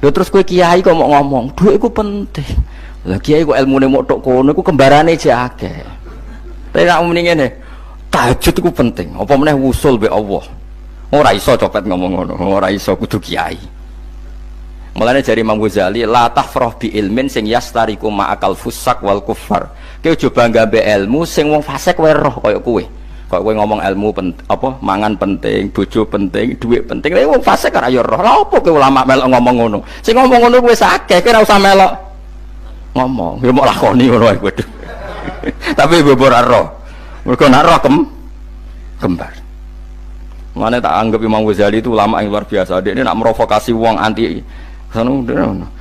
S1: Lho terus kowe kiai kok mau ngomong, dhuwit iku penting. Lah kiai kok ilmune mok tok kono iku kembarane jek akeh. Tapi nek muni ngene, tahajud iku penting. Apa meneh wusul be Allah. Ora iso copet ngomong ngono, ora iso kudu kiai. Mulane jari Imam Ghazali, la tafrah bi ilmin sing yastariku ma'akal fusak wal kufar. Kowe aja bangga mbek ilmu sing wong fasik wae roh kaya kowe. Kaya kowe ngomong ilmu mangan penting, bojo penting, dhuwit penting. Lah wong fasik ora ya roh. Lah opo kowe ulama melok ngomong ngono? Sing ngomong ngono wis akeh, kowe ora usah melok ngomong. Ya mok lakoni ngono wae kowe. Tapi bobo ora roh. Mergo nak roh kembar. Mana tak anggap Imam Ghazali itu ulama yang luar biasa. Dia ini nak merovokasi wong anti sanu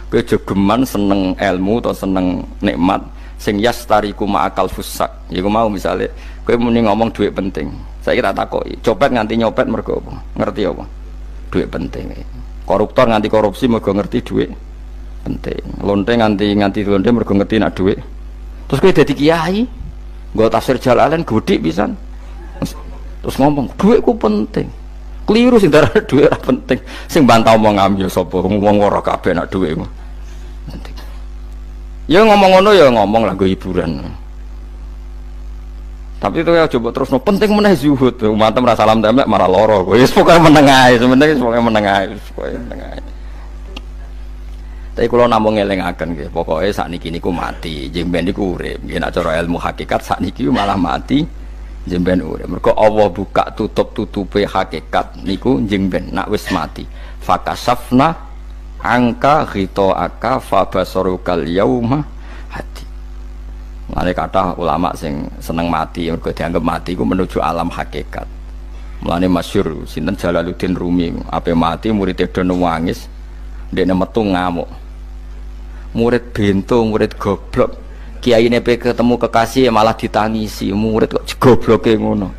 S1: kejogeman seneng ilmu atau seneng nikmat sing yastariku ma'akal fusak. Ya mau misalnya kowe muni ngomong duit penting. Saya kira takoki, copet nganti nyopet mergo apa? Ngerti apa? Duit penting. Koruptor nganti korupsi mergo ngerti duit penting. Lonte nganti lonte mergo ngerti nak duit. Terus kowe dadi kiai, nggo tafsir Jalalain gedhe pisan. Terus ngomong duitku penting, keliru sing darah duit ora penting, sing bantah omong ya sapa wong ora kabeh nak duitmu penting. Ya ngomong ngono ya ngomong lah hiburan. Tapi itu ya coba terus no penting meneh zuhud, umatem ra salam templek marah loro. Wis pokoke meneng ae, sementing pokoke meneng ae, pokoke meneng ae. Tapi kula namung ngelingaken nggih, pokoke sakniki niku mati, jemben niku urip. Nggih nek cara ilmu hakikat sakniki malah mati. Jemben urip. Mergo Allah buka tutup-tutupe hakikat niku jemben nak wis mati. Fakasafna angka ghitaaka fabasarukal yauma hadi. Mane kathah ulama sing seneng mati mergo dianggap mati iku menuju alam hakikat. Mulane masyhur sinten Jalaluddin Rumi, ape mati murid do nangis, ndekne metu ngamuk. Murid bento, murid goblok. Kiai ini ketemu kekasih malah ditangisi, murid kok gobloke ngono.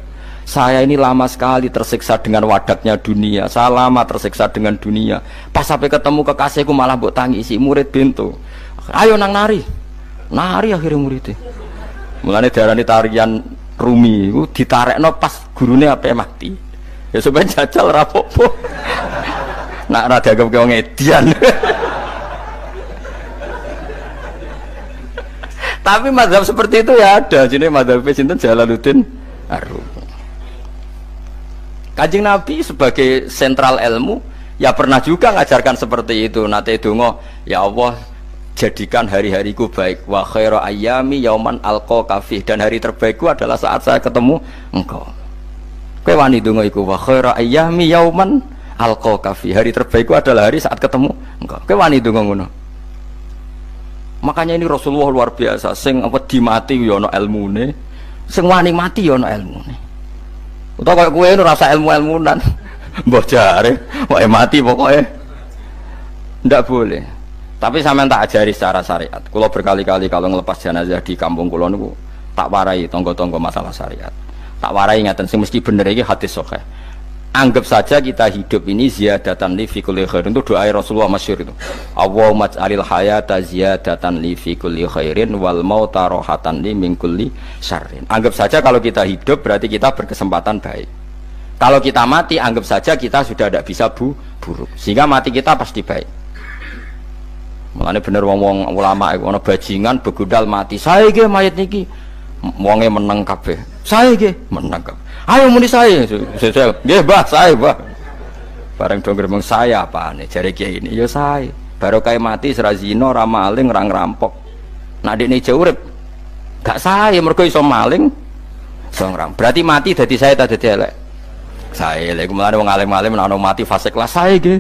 S1: Saya ini lama sekali tersiksa dengan wadaknya dunia, saya lama tersiksa dengan dunia. Pas sampai ketemu kekasihku malah mbok tangisi, murid bento. Ayo nang nari akhirnya muridnya. Mulane diarani tarian Rumi, itu ditarekno pas gurune ape mati. Ya supaya jajal rapopo. Nak ra dianggap kaya ngedian. Tapi mazhab seperti itu ya ada. Jadi mazhab sinten Jalaluddin Ar-Rumi. Kanjeng Nabi sebagai sentral ilmu ya pernah juga ngajarkan seperti itu. Nate donga, ya Allah jadikan hari-hariku baik. Wa khairu ayyami yauman alqa fi, dan hari terbaikku adalah saat saya ketemu engkau. Kowe wani donga iku wa khairu ayyami yauman alqa fi. Hari terbaikku adalah hari saat ketemu engkau. Kowe wani donga ngono. Makanya ini Rasulullah luar biasa, sing apa dimati ya ana ilmune, sing wani mati ya ana ilmune. Utawa kowe ora rasa ilmu-ilmunan. Mbah jare, wae mati pokoke. Ndak boleh. Tapi sampean tak ajari secara syariat. Kula berkali-kali kalau ngelepas jenazah di kampung kula niku tak warai tangga-tangga masalah syariat. Tak warai ngaten sing mesti bener iki hadis sahih. Anggap saja kita hidup ini ziyadatan li fi kulli khairin, itu doa Rasulullah masyhur itu. Allahumma ij'alil hayata ziyadatan li fi kulli khairin wal mauta rahatan li min kulli syarrin. Anggap saja kalau kita hidup berarti kita berkesempatan baik. Kalau kita mati anggap saja kita sudah tidak bisa buruk. Sehingga mati kita pasti baik. Mulane bener wong-wong ulama iku ana bajingan begundal mati. Saya nggih mayit niki wonge meneng kabeh. Saya nggih meneng kabeh. Ayo muni saya, nggih Mbah, saya Mbah. Bareng dong gremeng saya apane jare kiai ini, ya saya. Baru kae mati sira zina, ra maling, ra ngrampok. Nek dekne jauh urip gak saya mergo iso maling, iso ngrampok. Berarti mati dadi saya ta dadi elek. Saya lek mulane wong alim-alim nek ana mati fase kelas saya nggih.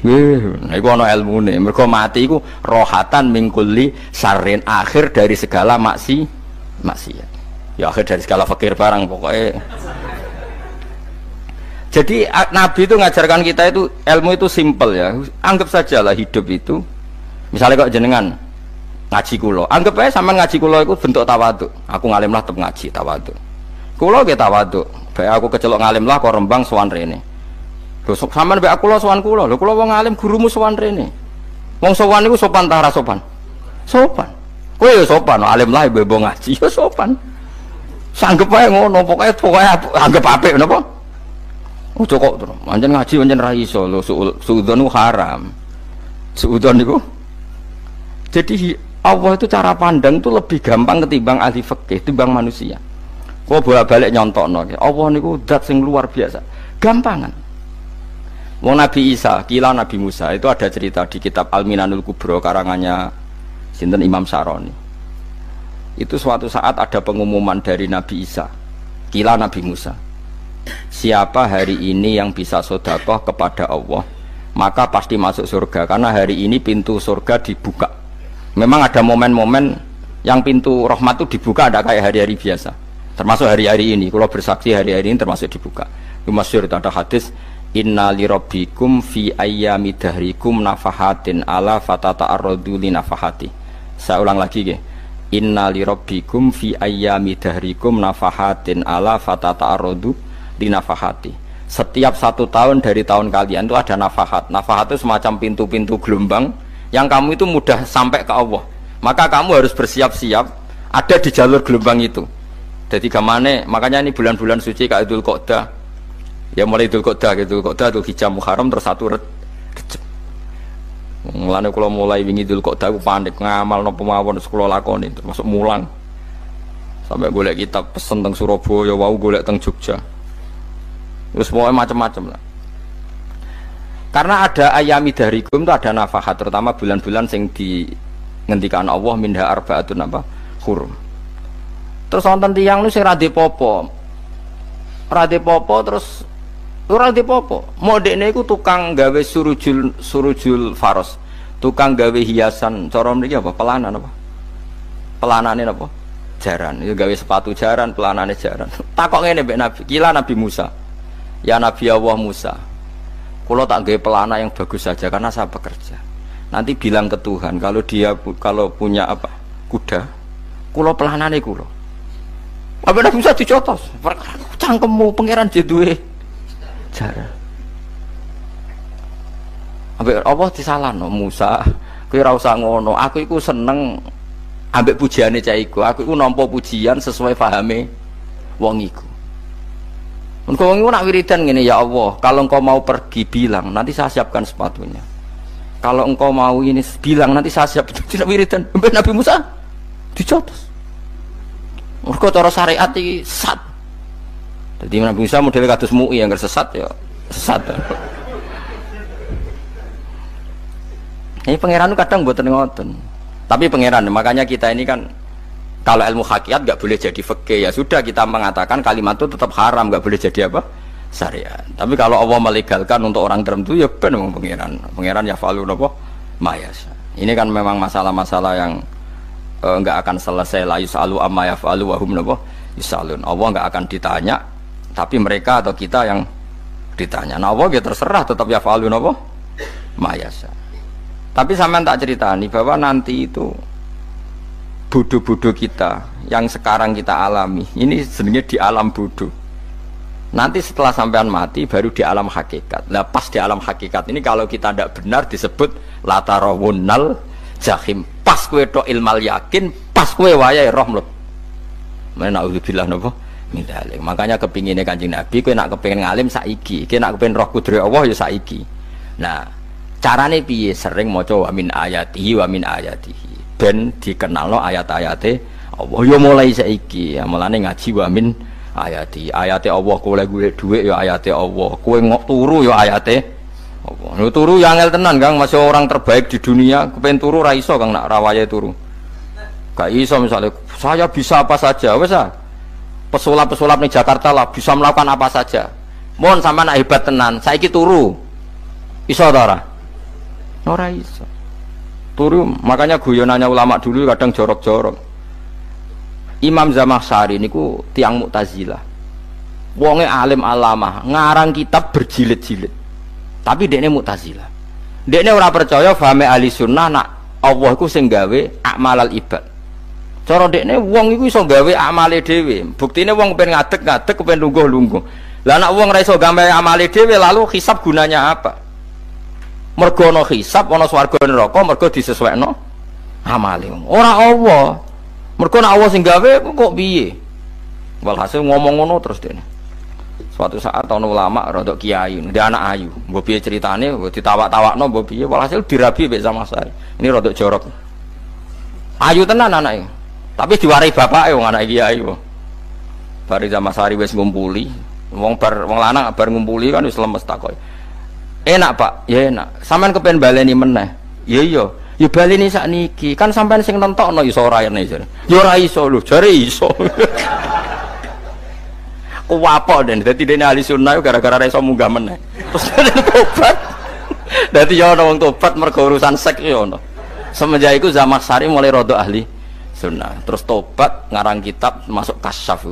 S1: Nggih, nek iku ana ilmune. Mergo mati iku rohatan mingkuli syarrin, akhir dari segala maksiat. Ya akhir dari segala fakir barang pokoknya. Jadi Nabi itu ngajarkan kita itu ilmu itu simpel ya. Anggap saja lah hidup itu. Misalnya kok jenengan ngaji kulo, anggap aja sama ngaji kulo itu bentuk tawaduk. Aku ngalim lah tetap ngaji tawaduk. Kula nggih tawaduk. Bae aku kecelok ngalim lah kok Rembang sowan rene. Lho sampean bae kula sowan kula. Lho kula wong alim gurumu sowan rene. Wong sowan niku sopan ta ora sopan? Sopan. Kowe ya sopan, alim lah bebo ngaji ya sopan. Sanggep wae ngono, pokoke anggap apik napa? Ojo kok terus. Pancen ngaji pancen ra iso lho, suudzon ku haram. Suudzon niku. Jadi Allah itu cara pandang itu lebih gampang ketimbang ahli fikih, ketimbang manusia. Kok bolak-balik nyontokno. Allah niku zat sing luar biasa. Gampangan. Wong Nabi Isa, kila Nabi Musa itu ada cerita di kitab Al-Minanul Kubro karangannya sinten Imam Saroni. Itu suatu saat ada pengumuman dari Nabi Isa, kila Nabi Musa. Siapa hari ini yang bisa sedekah kepada Allah, maka pasti masuk surga karena hari ini pintu surga dibuka. Memang ada momen-momen yang pintu rahmat itu dibuka, ada kayak hari-hari biasa. Termasuk hari-hari ini, kalau bersaksi hari-hari ini termasuk dibuka. Masyhur ada hadis, inna li rabbikum fi ayyami dahrikum nafahatin ala fatata'arradu li nafahati. Saya ulang lagi nggih. Inna li rabbikum fi ayyami dahrikum nafahatin ala fatata'arradu li nafahati. Setiap 1 tahun dari tahun kalian itu ada nafahat. Nafahat itu semacam pintu-pintu gelombang yang kamu itu mudah sampai ke Allah. Maka kamu harus bersiap-siap ada di jalur gelombang itu. Jadi gamane, makanya ini bulan-bulan suci kayak Dzul Qa'dah. Ya mulai Dzul Qa'dah, Dzul Hijjah, Muharram terus 1 Rejab. Mulane kula mulai wingi Dzul Qa'dah aku panik ngamal napa mawon kula lakoni termasuk mulang. Sampai golek kitab pesen teng Surabaya, wau golek teng Jogja. Terus pokoknya macam-macam lah. Karena ada ayami dahrikum itu ada nafahat, terutama bulan-bulan sing di ngendikan Allah minha arba'atun apa? Hurum. Terus wonten tiyang nu sing ra dipopo. Ra dipopo terus ora dipopo. Modekne iku tukang gawe surujul faros. Tukang gawe hiasan, cara mriki apa? Pelanan apa? Pelanane apa? Jaran. Itu gawe sepatu jaran, pelanane jaran. Takok ngene mbek Nabi, kila Nabi Musa. Ya Nabi Allah Musa. Kula tak gawe pelana yang bagus saja karena saya bekerja. Nanti bilang ke Tuhan kalau punya apa? Kuda. Kula pelanane kula. Apa Nabi Musa dicotos? Cangkemmu pangeran duwe jaran. Ambek apa disalahno Musa? Kowe ora usah ngono. Aku iku seneng ambek pujiane cah iku. Aku iku nampa pujian sesuai pahame wong iku. Engko wong iku nak wiridan ngene, ya Allah, kalau engkau mau pergi bilang, nanti saya siapkan sepatunya. Kalau engkau mau ini bilang, nanti saya siap. Tidak wiridan. Ambek Nabi Musa dicotos. Mergo cara syariat iki sesat. Jadi Nabi Musa model kados MUI yang sesat ya sesat. Ini pangeran itu kadang buatan ngoten. Tapi pangeran, makanya kita ini kan kalau ilmu hakikat nggak boleh jadi fikih, ya sudah kita mengatakan kalimat itu tetap haram, nggak boleh jadi apa? Syariat. Tapi kalau Allah melegalkan untuk orang tertentu ya benar memang pangeran. Pangeran ya falu apa? Mayasa. Ini kan memang masalah-masalah yang nggak akan selesai. La yusalu amma yafalu wa hum napa yusalun. Allah nggak akan ditanya, tapi mereka atau kita yang ditanya. Nah Allah ya terserah tetap yafalu napa mayasa. Tapi sampean tak ceritani bahwa nanti itu bodoh-bodoh kita yang sekarang kita alami ini sebenarnya di alam bodoh. Nanti setelah sampean mati baru di alam hakikat. Nah pas di alam hakikat ini kalau kita tidak benar disebut latarawunnal jahim. Pas kue tok ilmal yakin, pas kue wayai roh mleb. Mana naudzubillah napa min dzalik. Makanya kepinginnya Kanjeng Nabi kue nak kepingin ngalim saiki, kue nak kepingin roh kudrat Allah ya saiki. Nah carane piye? Sering maca wa min ayatihi wa min ayatihi ben dikenalno ayat-ayate Allah ya mulai saiki. Ya mulane ngaji wa min ayati ayate Allah. Kowe golek dhuwit ya ayate Allah, kowe turu ya ayate Allah. Lho turu ya angel tenan Kang, masih orang terbaik di dunia kepen turu ra iso Kang nak rawaye turu. Gak iso misalnya saya bisa apa saja wis ah. Pesulap-pesulap ning Jakarta lah bisa melakukan apa saja. Mohon sampean nak hebat tenan, saiki turu. Iso ta ora? Ora iso. Turu, makanya guyonannya ulama dulu kadang jorok-jorok. Imam Zamakhsyari niku tiang Mu'tazilah. Wonge alim alamah, ngarang kitab berjilid-jilid. Tapi dekne Mu'tazilah. Dekne ora percaya fahame ahli sunnah nak Allah iku sing gawe akmalal ibad. Cara dekne wong iku iso gawe amale dhewe. Buktine wong pengen ngadeg-ngadeg kepen lungguh-lungguh. Lah nek wong ora iso gawe amale dhewe lalu hisab gunanya apa? Mergo ana hisab ana swarga neraka mergo disesuaikno amale. Ora Allah. Mergo nek Allah sing gawe kok piye? Walhasil ngomong ngono terus dekne. Suatu saat ana ulama rodok kiai, ndek anak ayu. Mbok piye ceritane, mbok ditawak-tawakno mbok piye walhasil dirabi mek sama saya. Ini rodok jorok. Ayu tenan anake. Tapi diwarai bapake wong anak kiai kok. Bari Zamasari wis ngumpuli, wong lanang bar ngumpuli kan wis lemes takoki. Enak Pak, ya enak. Sampeyan kepen baleni meneh. Ya iya, ya baleni sakniki. Kan sampeyan sing nentokno iso ora ene jare. Ya ora iso lho, jare iso. Kuwapok den, dadi dene ahli sunnah gara-gara ora iso munggah meneh. Terus tobat. Dadi ya ana wong tobat mergo urusan seks ya ono. Semenjak iku Zamasari mulai rodok ahli sunnah, terus tobat ngarang kitab masuk kasyaf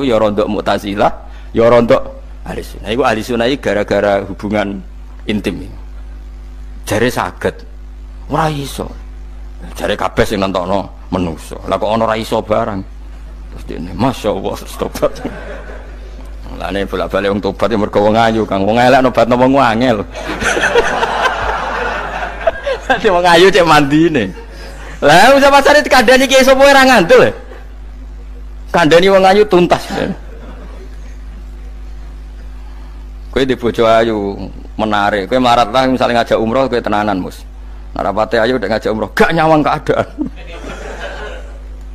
S1: ya rontok Mu'tazilah ya rontok ahli sunnah. Iku ahli sunnah gara-gara hubungan intim jare saged ora iso jare kabeh sing nentokno menungso lah kok ana ora iso barang terus dene masyaallah tobat lane bolak-balik wong tobat mergo wong ayu Kang wong elek nobatno wong angel dadi wong ayu cek mandine. Lah usah pasare dikandani ki sapa ora ngandel. Kandani wong ayu tuntas. Kowe di bojo ayu menarik, kowe melarat lah misalnya ngajak umroh kowe tenanan Mus. Narapate ayu udah ngajak umroh gak nyawang keadaan.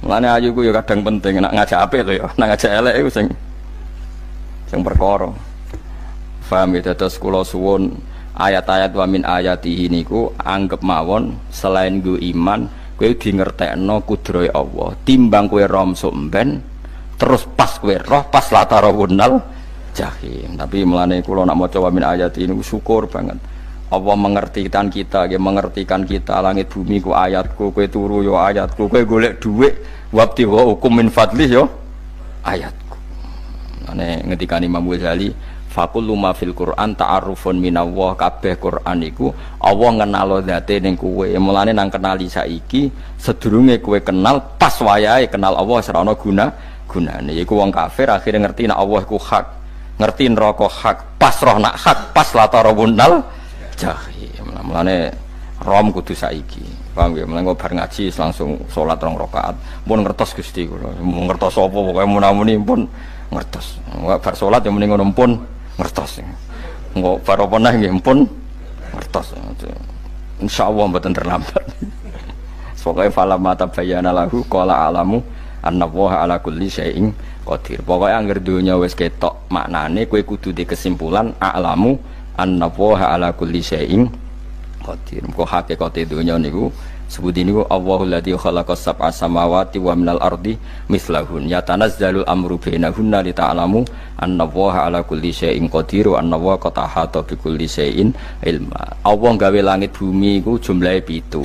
S1: Mulane ayu ku ya kadang penting nek ngajak apik to ya, nek ngajak elek iku sing perkara. Paham ya terus kula suwun ayat-ayat wa min ayatihi niku anggap mawon selain go iman kowe di ngertekno kudrohe Allah timbang kowe rom somben terus pas kowe roh pas latarawunal jahim. Tapi mulane kula nak maca wa min ayati niku syukur banget Allah mengertikan kita, mengertikan kita langit bumi ku ayatku, kowe turu yo ayatku, kowe golek dhuwit wabti wa hukum min fadlih yo ayatku. Ane ngendikane Imam Ghazali Fakul luma fil Quran ta'arufun minallah kabeh Quran iku Allah ngenalo zate ning kowe. Mulane nang kenali saiki sedurunge kowe kenal pas wayahe kenal Allah ora ana gunane. Iku wong kafir akhirnya ngerti nek Allah iku hak, ngerti neraka hak, pas roh nak hak, pas latarawunal jahim. Mulane rom kudu saiki. Paham ya? Mulane bar ngaji langsung salat 2 rakaat. Mun ngertos Gusti kula. Mun ngertos apa pokoke munamuni pun ngertos. Bar salat ya muni ngono pun ngertos. Engko bar apa neh nggih pun ngertos. Insyaallah mboten terlambat. Pokoke fala mata bayana lahu qala alamu annallaha ala kulli syai'in qadir. Pokoke anggere donya wis ketok maknane kowe kudu di kesimpulan alamu annallaha ala kulli syai'in qadir. Kok hakikate donya niku sebut niku Allahul ladzi khalaqas sab'a samawati wa minal ardi mislahun yatanazzalul amru bainahunna li ta'lamu annallaha ala kulli syai'in qadir wa annallaha qad ahata bi kulli syai'in ilma. Allah gawe langit bumi iku jumlahe 7.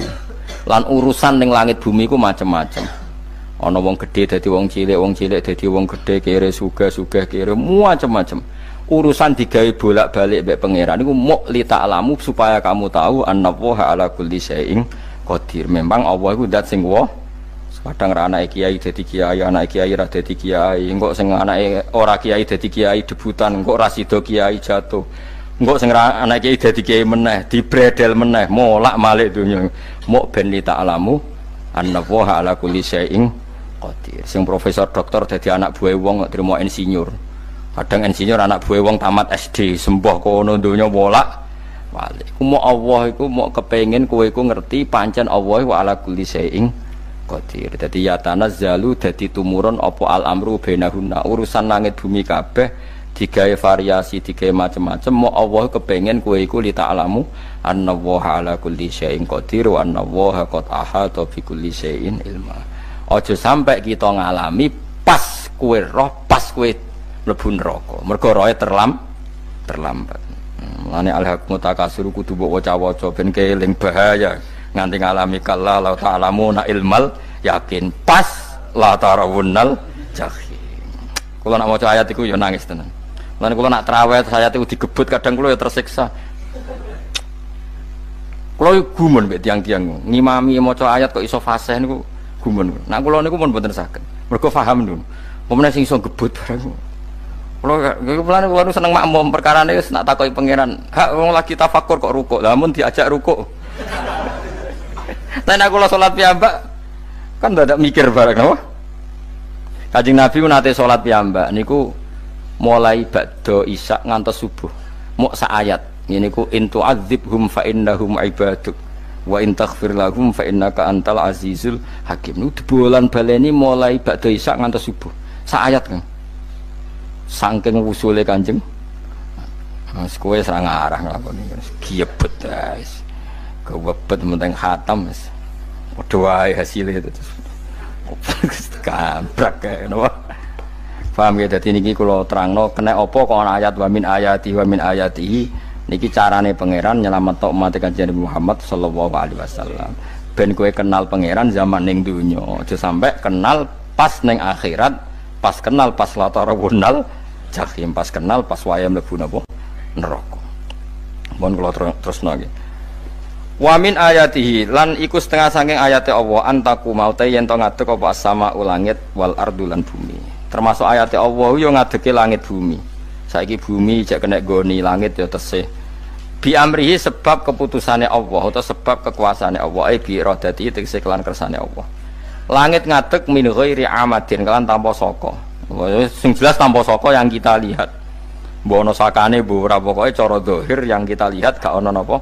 S1: Lan urusan ning langit bumi iku macam-macam. Ana wong gedhe dadi wong cilik dadi wong gedhe, kere sugih kere macam-macam. Urusan digawe bolak-balik mbek pangeran niku muk li ta'lamu supaya kamu tahu annallaha ala kulli syai'in qadir. Memang Allah iku zat sing wah. Kadang ra anake kiai dadi kiai, anake kiai ra dadi kiai, engko sing anake ora kiai dadi kiai debutan, engko ra sida kiai jatuh. Engko sing ra anake kiai dadi kiai meneh, dibredel meneh, molak-malik donya. Muk ben li ta'lamu annallaha ala kulli syai'in qadir. Sing profesor doktor dadi anak buah wong kok trimo insinyur. Kadang insinyur anak buah wong tamat SD, sembah kono donya molak. Wali, kumo Allah iku mau kepengen kowe iku ngerti pancen Allah wa ala kulli syai'in qadir. Dadi ya tanazzalu dadi tumurun apa al amru bainahunna urusan langit bumi kabeh digawe variasi digawe macam-macam mau Allah kepengen kowe iku li ta'lamu annallaha ala kulli syai'in qadir wa annallaha qad ahata bi kulli syai'in ilma. Aja sampai kita ngalami pas kowe roh pas kowe mlebu neraka mergo roe terlambat. Mulane al-haqmu takasur kudu mbok waca-waca ben keling bahaya nganti ngalami kala la ta'lamuna ilmal yakin pas la tarawunnal jahim. Kula nak maca ayat iku ya nangis tenan. Mulane kula nak traweh ayat iku digebut kadang kula ya tersiksa. Kula gumun mbek tiang-tiang ngimami maca ayat kok iso fasih niku gumun. Nak kula niku pun mboten saged. Mergo paham dulu. Pemene sing iso gebut barang. Kula seneng makmum perkarane wis nak takoki pangeran. Hak wong lagi tafakur kok rukuk. Lah mun diajak rukuk. Nek kula salat piyambak kan dadak mikir barang napa? Kanjeng Nabi nate salat piyambak niku mulai ba'da isya ngantos subuh. Mok sak ayat. Niku in tu'adzibhum fa innahum ibaduk wa in taghfir lahum fa innaka antal azizul hakim. Niku dibolan baleni mulai ba'da isya ngantos subuh. Sak ayat kan. Saking usule Kanjeng. Mas kowe ora ngarah nglakoni. Giebet guys. Kewebet menteng khatam wis. Padha wae hasile terus. Kabrak kae napa. Paham ya, dadi niki kula terangno kena apa kok ana ayat wa min ayatihi niki carane pangeran nyelametno umat Kanjeng Muhammad sallallahu alaihi wasallam. Ben kowe kenal pangeran zaman ning donya, aja sampai kenal pas ning akhirat, pas kenal pas latarawunal jahim, pas kenal pas waya mlebu napa neraka. Mohon kula terusno nggih. Wa min ayatihi lan iku setengah saking ayate Allah antaku maute yen to ngadeg apa as-sama langit wal ardu lan bumi. Termasuk ayate Allah yo ngadege langit bumi. Saiki bumi jek kena goni langit yo tesih. Bi amrihi sebab keputusane Allah atau sebab kekuasaane Allah bi iradati tegese kelan kersane Allah. Langit ngadeg min ghairi amadin kelan tanpa saka. Sing jelas tanpa saka yang kita lihat. Mbok ana sakane mbok ora pokoke cara zahir yang kita lihat gak ana napa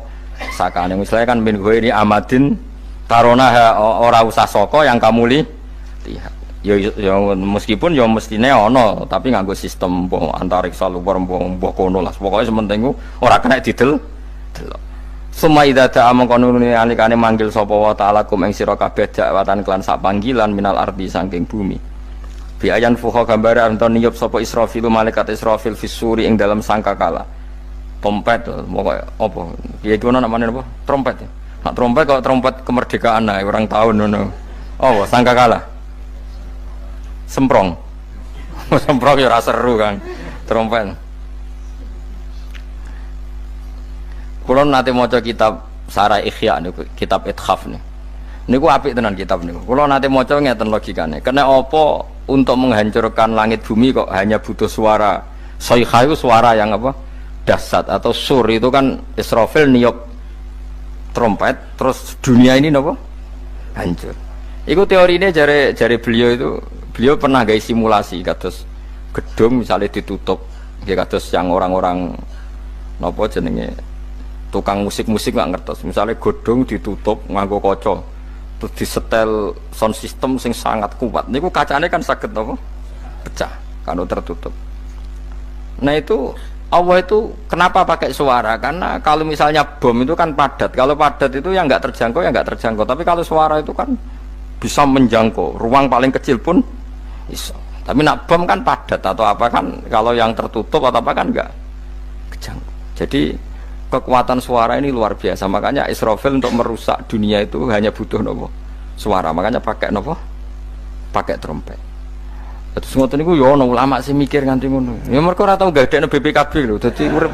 S1: sakane. Misalnya kan min ghairi amadin tarona ora usah saka yang kamu lihat. Ya meskipun ya mestine ana tapi nganggo sistem antariksa luar mbah kono lah pokoke sementing ora kena didel delok. Suma idza ta'a mangkonune alikane manggil sapa wa ta'ala kum ing sira kabeh dakwatan kelan sak panggilan minal ardi saking bumi. Bi ayan fuha gambare anton niyup sapa Israfil malaikat Israfil fisuri ing dalam sangkakala. Trompet pokoke apa? Ya iku ana namane apa? Trompet. Nak trompet kok trompet kemerdekaan ae orang tahun ngono. Oh, sangkakala. Semprong. Semprong ya ora seru kan. Trompet. Kula nate maca kitab Sarah Ikhya niku, kitab Ithaf niku. Niku apik tenan kitab niku. Kula nate maca ngeten logikane. Kena apa untuk menghancurkan langit bumi kok hanya butuh suara. Sayha itu suara yang apa? Dahsyat atau sur itu kan Israfil niup trompet terus dunia ini napa? Hancur. Iku teorine jare beliau itu beliau pernah gawe simulasi kados gedung misalnya ditutup ya kados yang orang-orang napa jenenge tukang musik-musik nggak ngertos misalnya gedung ditutup nganggo kaca terus disetel sound system sing sangat kuat niku kacane kan saged napa pecah kalau tertutup. Nah itu Allah itu kenapa pakai suara? Karena kalau misalnya bom itu kan padat, kalau padat itu yang nggak terjangkau ya nggak terjangkau, tapi kalau suara itu kan bisa menjangkau ruang paling kecil pun bisa. Tapi nak bom kan padat atau apa kan kalau yang tertutup atau apa kan enggak kejangkau. Jadi kekuatan suara ini luar biasa. Makanya Israfil untuk merusak dunia itu hanya butuh nopo suara. Makanya pakai nopo pakai trompet. Terus ngoten niku yo ana ulama sing mikir nganti ngono. Ya mergo ora tau gadekno BPKB lho. Dadi urip.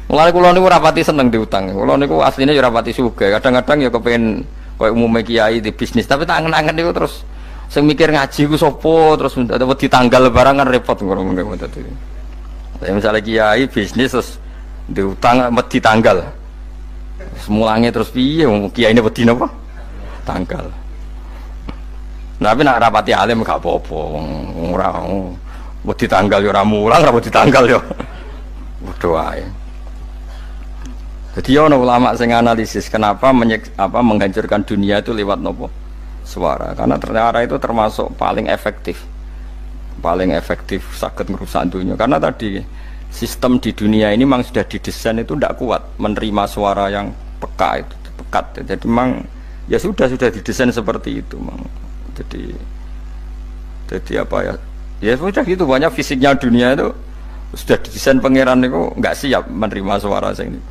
S1: Mulane kula niku ora pati seneng diutang. Kula niku asline yo ora pati sugih. Kadang-kadang ya kepengin koyo umume kiai di bisnis, tapi tak angen-angen niku terus sing mikir ngaji ku sapa terus wedi tanggal barang kan repot ngono dadi. Misalnya kiai bisnis terus diutang wedi tanggal. Semulange terus piye wong kiai ini wedi napa? Tanggal. Nah, tapi nak rapati alim gak apa-apa wong ora wedi tanggal yo ora mulang, ora wedi tanggal yo. Padha wae. Jadi ono ulama sing analisis kenapa menghancurkan dunia itu lewat nopo? Suara. Karena ternyata itu termasuk paling efektif sakit merusak dunia. Karena tadi sistem di dunia ini memang sudah didesain itu tidak kuat menerima suara yang pekat. Jadi memang ya sudah didesain seperti itu, memang. Jadi apa ya? Ya sudah gitu, banyak fisiknya dunia itu sudah didesain pangeran itu nggak siap menerima suara sing ini.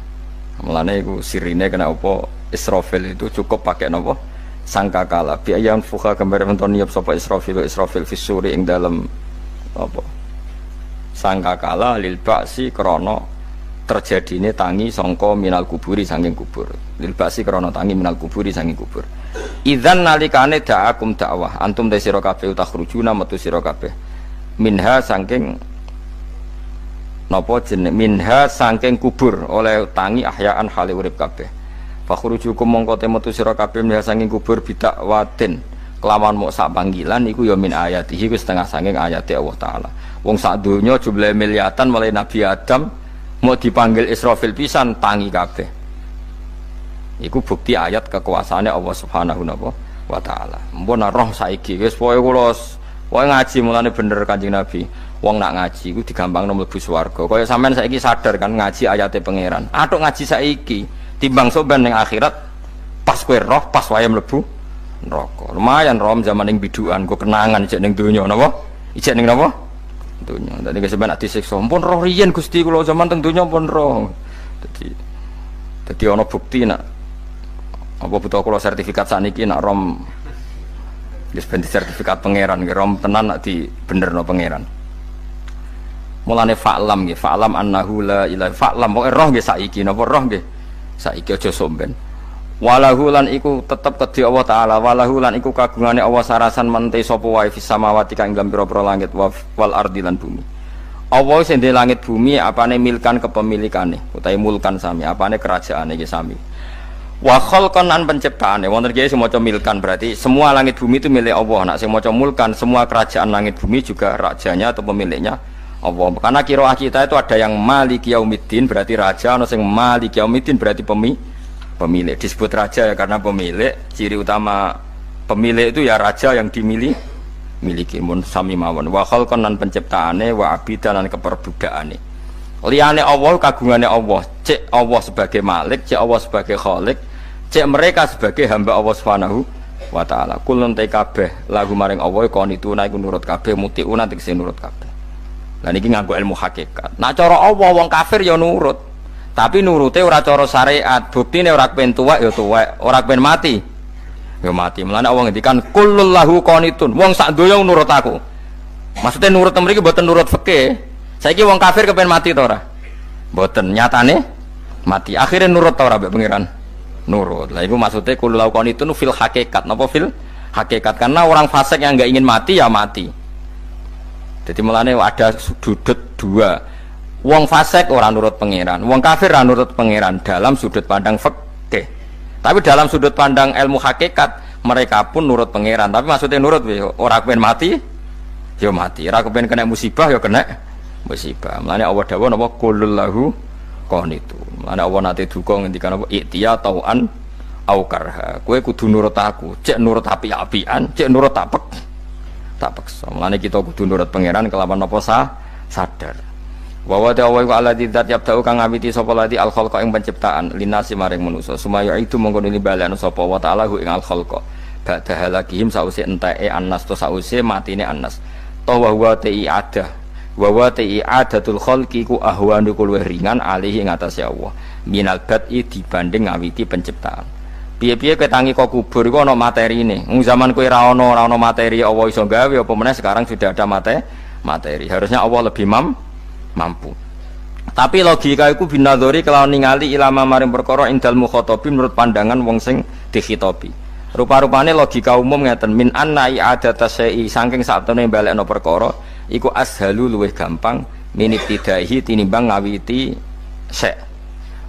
S1: Mulane iku sirine kena apa Israfil itu cukup pakai napa sangkakala bi ayam fuha gambar menton niap sapa Israfil fisuri ing dalam apa sangkakala lil ba'si krana terjadine tangi sangka minal kuburi saking kubur. Lil basi krana tangi minal kuburi saking kubur. Idzan nalikane da'akum dakwah antum ta sira kabeh takhrujuna metu sira kabeh. Minha saking napa jeneng minha saking kubur oleh tangi ahyaan hale urip kabeh. Fakhrujukum mongko te metu sira kabeh minha saking kubur bidakwatin kelawan mok sak panggilan iku ya min ayatihi ku setengah saking ayate Allah taala. Wong sak donya jumlahe miliatan mulai Nabi Adam mau dipanggil Israfil pisan tangi kabeh. Iku bukti ayat kekuasaane Allah Subhanahu wa taala. Mpun roh saiki wis pokoke kula ngaji mulane bener Kanjeng Nabi. Wong nak ngaji iku digampangno mlebu swarga. Kaya sampean saiki sadar kan ngaji ayate pangeran. Atuk ngaji saiki timbang sampean ning akhirat pas kowe roh pas wae mlebu neraka. Lumayan rom zaman ning bidukan kok kenangan ijek ning donya napa? Ijek ning napa? Dunya. Dadi sampeyan ati siksa. Pun roh riyen Gusti kula zaman teng donya pun roh. Dadi ana bukti nak apa butuh kula sertifikat sakniki nak rom wis ben sertifikat pangeran rom tenan nak di benerno pangeran. Mulane fa'lam nggih, fa'lam annahu la ilaha fa'lam pokoke roh nggih saiki napa roh nggih. Saiki aja somben. Walahu lan iku tetep kedhi Allah taala, walahu lan iku kagungane Allah sarasan mente sapa wae fis samawati kang ing pira-pira langit wal ardi lan bumi. Allah sing ndek langit bumi apane milkan kepemilikane utawi mulkan sami, apane kerajaane iki sami. Wa khalqan an penciptaane wonten iki sing maca milkan berarti semua langit bumi itu milik Allah. Nek sing maca mulkan semua kerajaan langit bumi juga rajanya atau pemiliknya Allah. Karena qiraah kita itu ada yang Maliki Yaumiddin berarti raja, ana sing Maliki Yaumiddin berarti pemilik. Disebut raja ya karena pemilik. Ciri utama pemilik itu ya raja yang miliki mun sami mawon. Wa khalqan lan penciptaane wa abidan lan keperbudakane. Liyane Allah kagungane Allah. Cek Allah sebagai malik, cek Allah sebagai khalik, cek mereka sebagai hamba Allah Subhanahu wa taala. Kulun te kabeh lagu maring Allah qanituna iku nurut kabeh mutiuna tegese nurut kabeh. Lah niki nganggo ilmu hakikat. Nah cara Allah wong kafir ya nurut. Tapi nurute ora cara syariat. Buktine ora kepen tuwek ya tuwek, ora kepen mati ya mati. Mulane Allah ngendikan kullul lahu qanitun. Wong sak donya nurut aku. Maksudnya nurut mriki mboten nurut fikih. Saiki wong kafir kepen mati ta ora? Mboten, nyatane mati. Akhirnya nurut ta ora mbek pangeran? Nurut. Lah iku maksudnya kullul lahu qanitun fil hakikat. Napa fil hakikat? Karena orang fasik yang enggak ingin mati ya mati. Jadi mulane ada sudut dua. Wong fasik orang nurut pangeran, wong kafir ora nurut pangeran dalam sudut pandang fikih. Tapi dalam sudut pandang ilmu hakikat mereka pun nurut pangeran. Tapi maksudnya nurut ora kepen mati, ya mati. Ora kepen kena musibah ya kena musibah. Mulane Allah dawuh napa qulul lahu qanitun. Mulane Allah nate duka ngendikan apa iktiya tauan au karha. Kowe kudu nurut aku, cek nurut api-apian, cek nurut tak paksa. Mulane kita kudu nurut pangeran kelawan apa sadar. Wa wa ta'ala wa alladzi dzat yabda'u kang ngawiti sapa lati al khalqa ing penciptaan linasi maring manusa. Sumaya itu mongko nili balekno sapa wa ta'ala ing al khalqa. Ba'da halakihim sause enteke annas to sause matine annas. Ta wa huwa ta'iadah. Wa wa ta'iadatul khalqi ku ahwanu luwih ringan alihi ing atase Allah. Minal bad'i dibanding ngawiti penciptaan. Piye-piye ketangi kok kubur iku ana materine. Wong zaman kowe ora ana materi Allah iso gawe apa meneh sekarang sudah ada materi. Harusnya Allah lebih mampu. Tapi logika iku binadzori kelawan ningali ilama maring perkara indal mukhatabin menurut pandangan wong sing dikhitobi. Rupa-rupane logika umum ngeten min anna i'adata syai'i saking satune balekno perkara iku ashalu luwih gampang minibtidaihi tinimbang ngawiti syai'.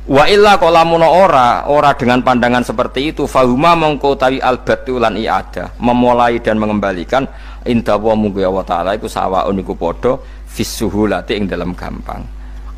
S1: Wa illa qalamuna ora dengan pandangan seperti itu fahuma mongko tawi albatu lan i'adah memulai dan mengembalikan inda wa munggu Allah taala iku sawaun iku padha fisuhulati ing dalam gampang.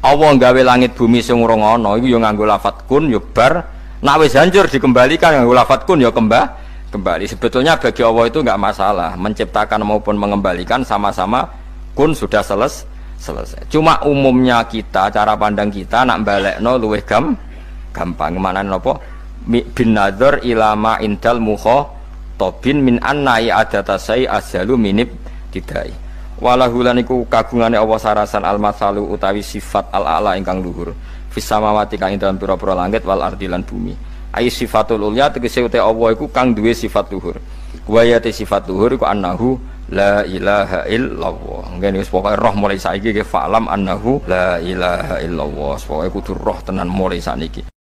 S1: Allah gawe langit bumi sing ora ana iku ya nganggo lafat kun ya bar nek wis hancur dikembalikan nganggo lafat kun ya kembali. Sebetulnya bagi Allah itu enggak masalah menciptakan maupun mengembalikan sama-sama kun sudah selesai. Cuma umumnya kita cara pandang kita nak balekno luwih gampang. Manane napa bin nadzar ilama indal mukhatabin min anna i'adata sai ashalu minib tidai. Walahu lan iku kagungane Allah sarasan al-masalu utawi sifat al-a'la ingkang luhur fis samawati kang ing dalem pira-pira langit wal ardi lan bumi. Ai sifatul ulya tegese uta Allah iku kang duwe sifat luhur. Wa ya te sifat luhur iku annahu la ilaha illallah. Ngene wis pokoke roh mulai saiki ke fa'lam annahu la ilaha illallah. Pokoke kudu roh tenan mulai saniki.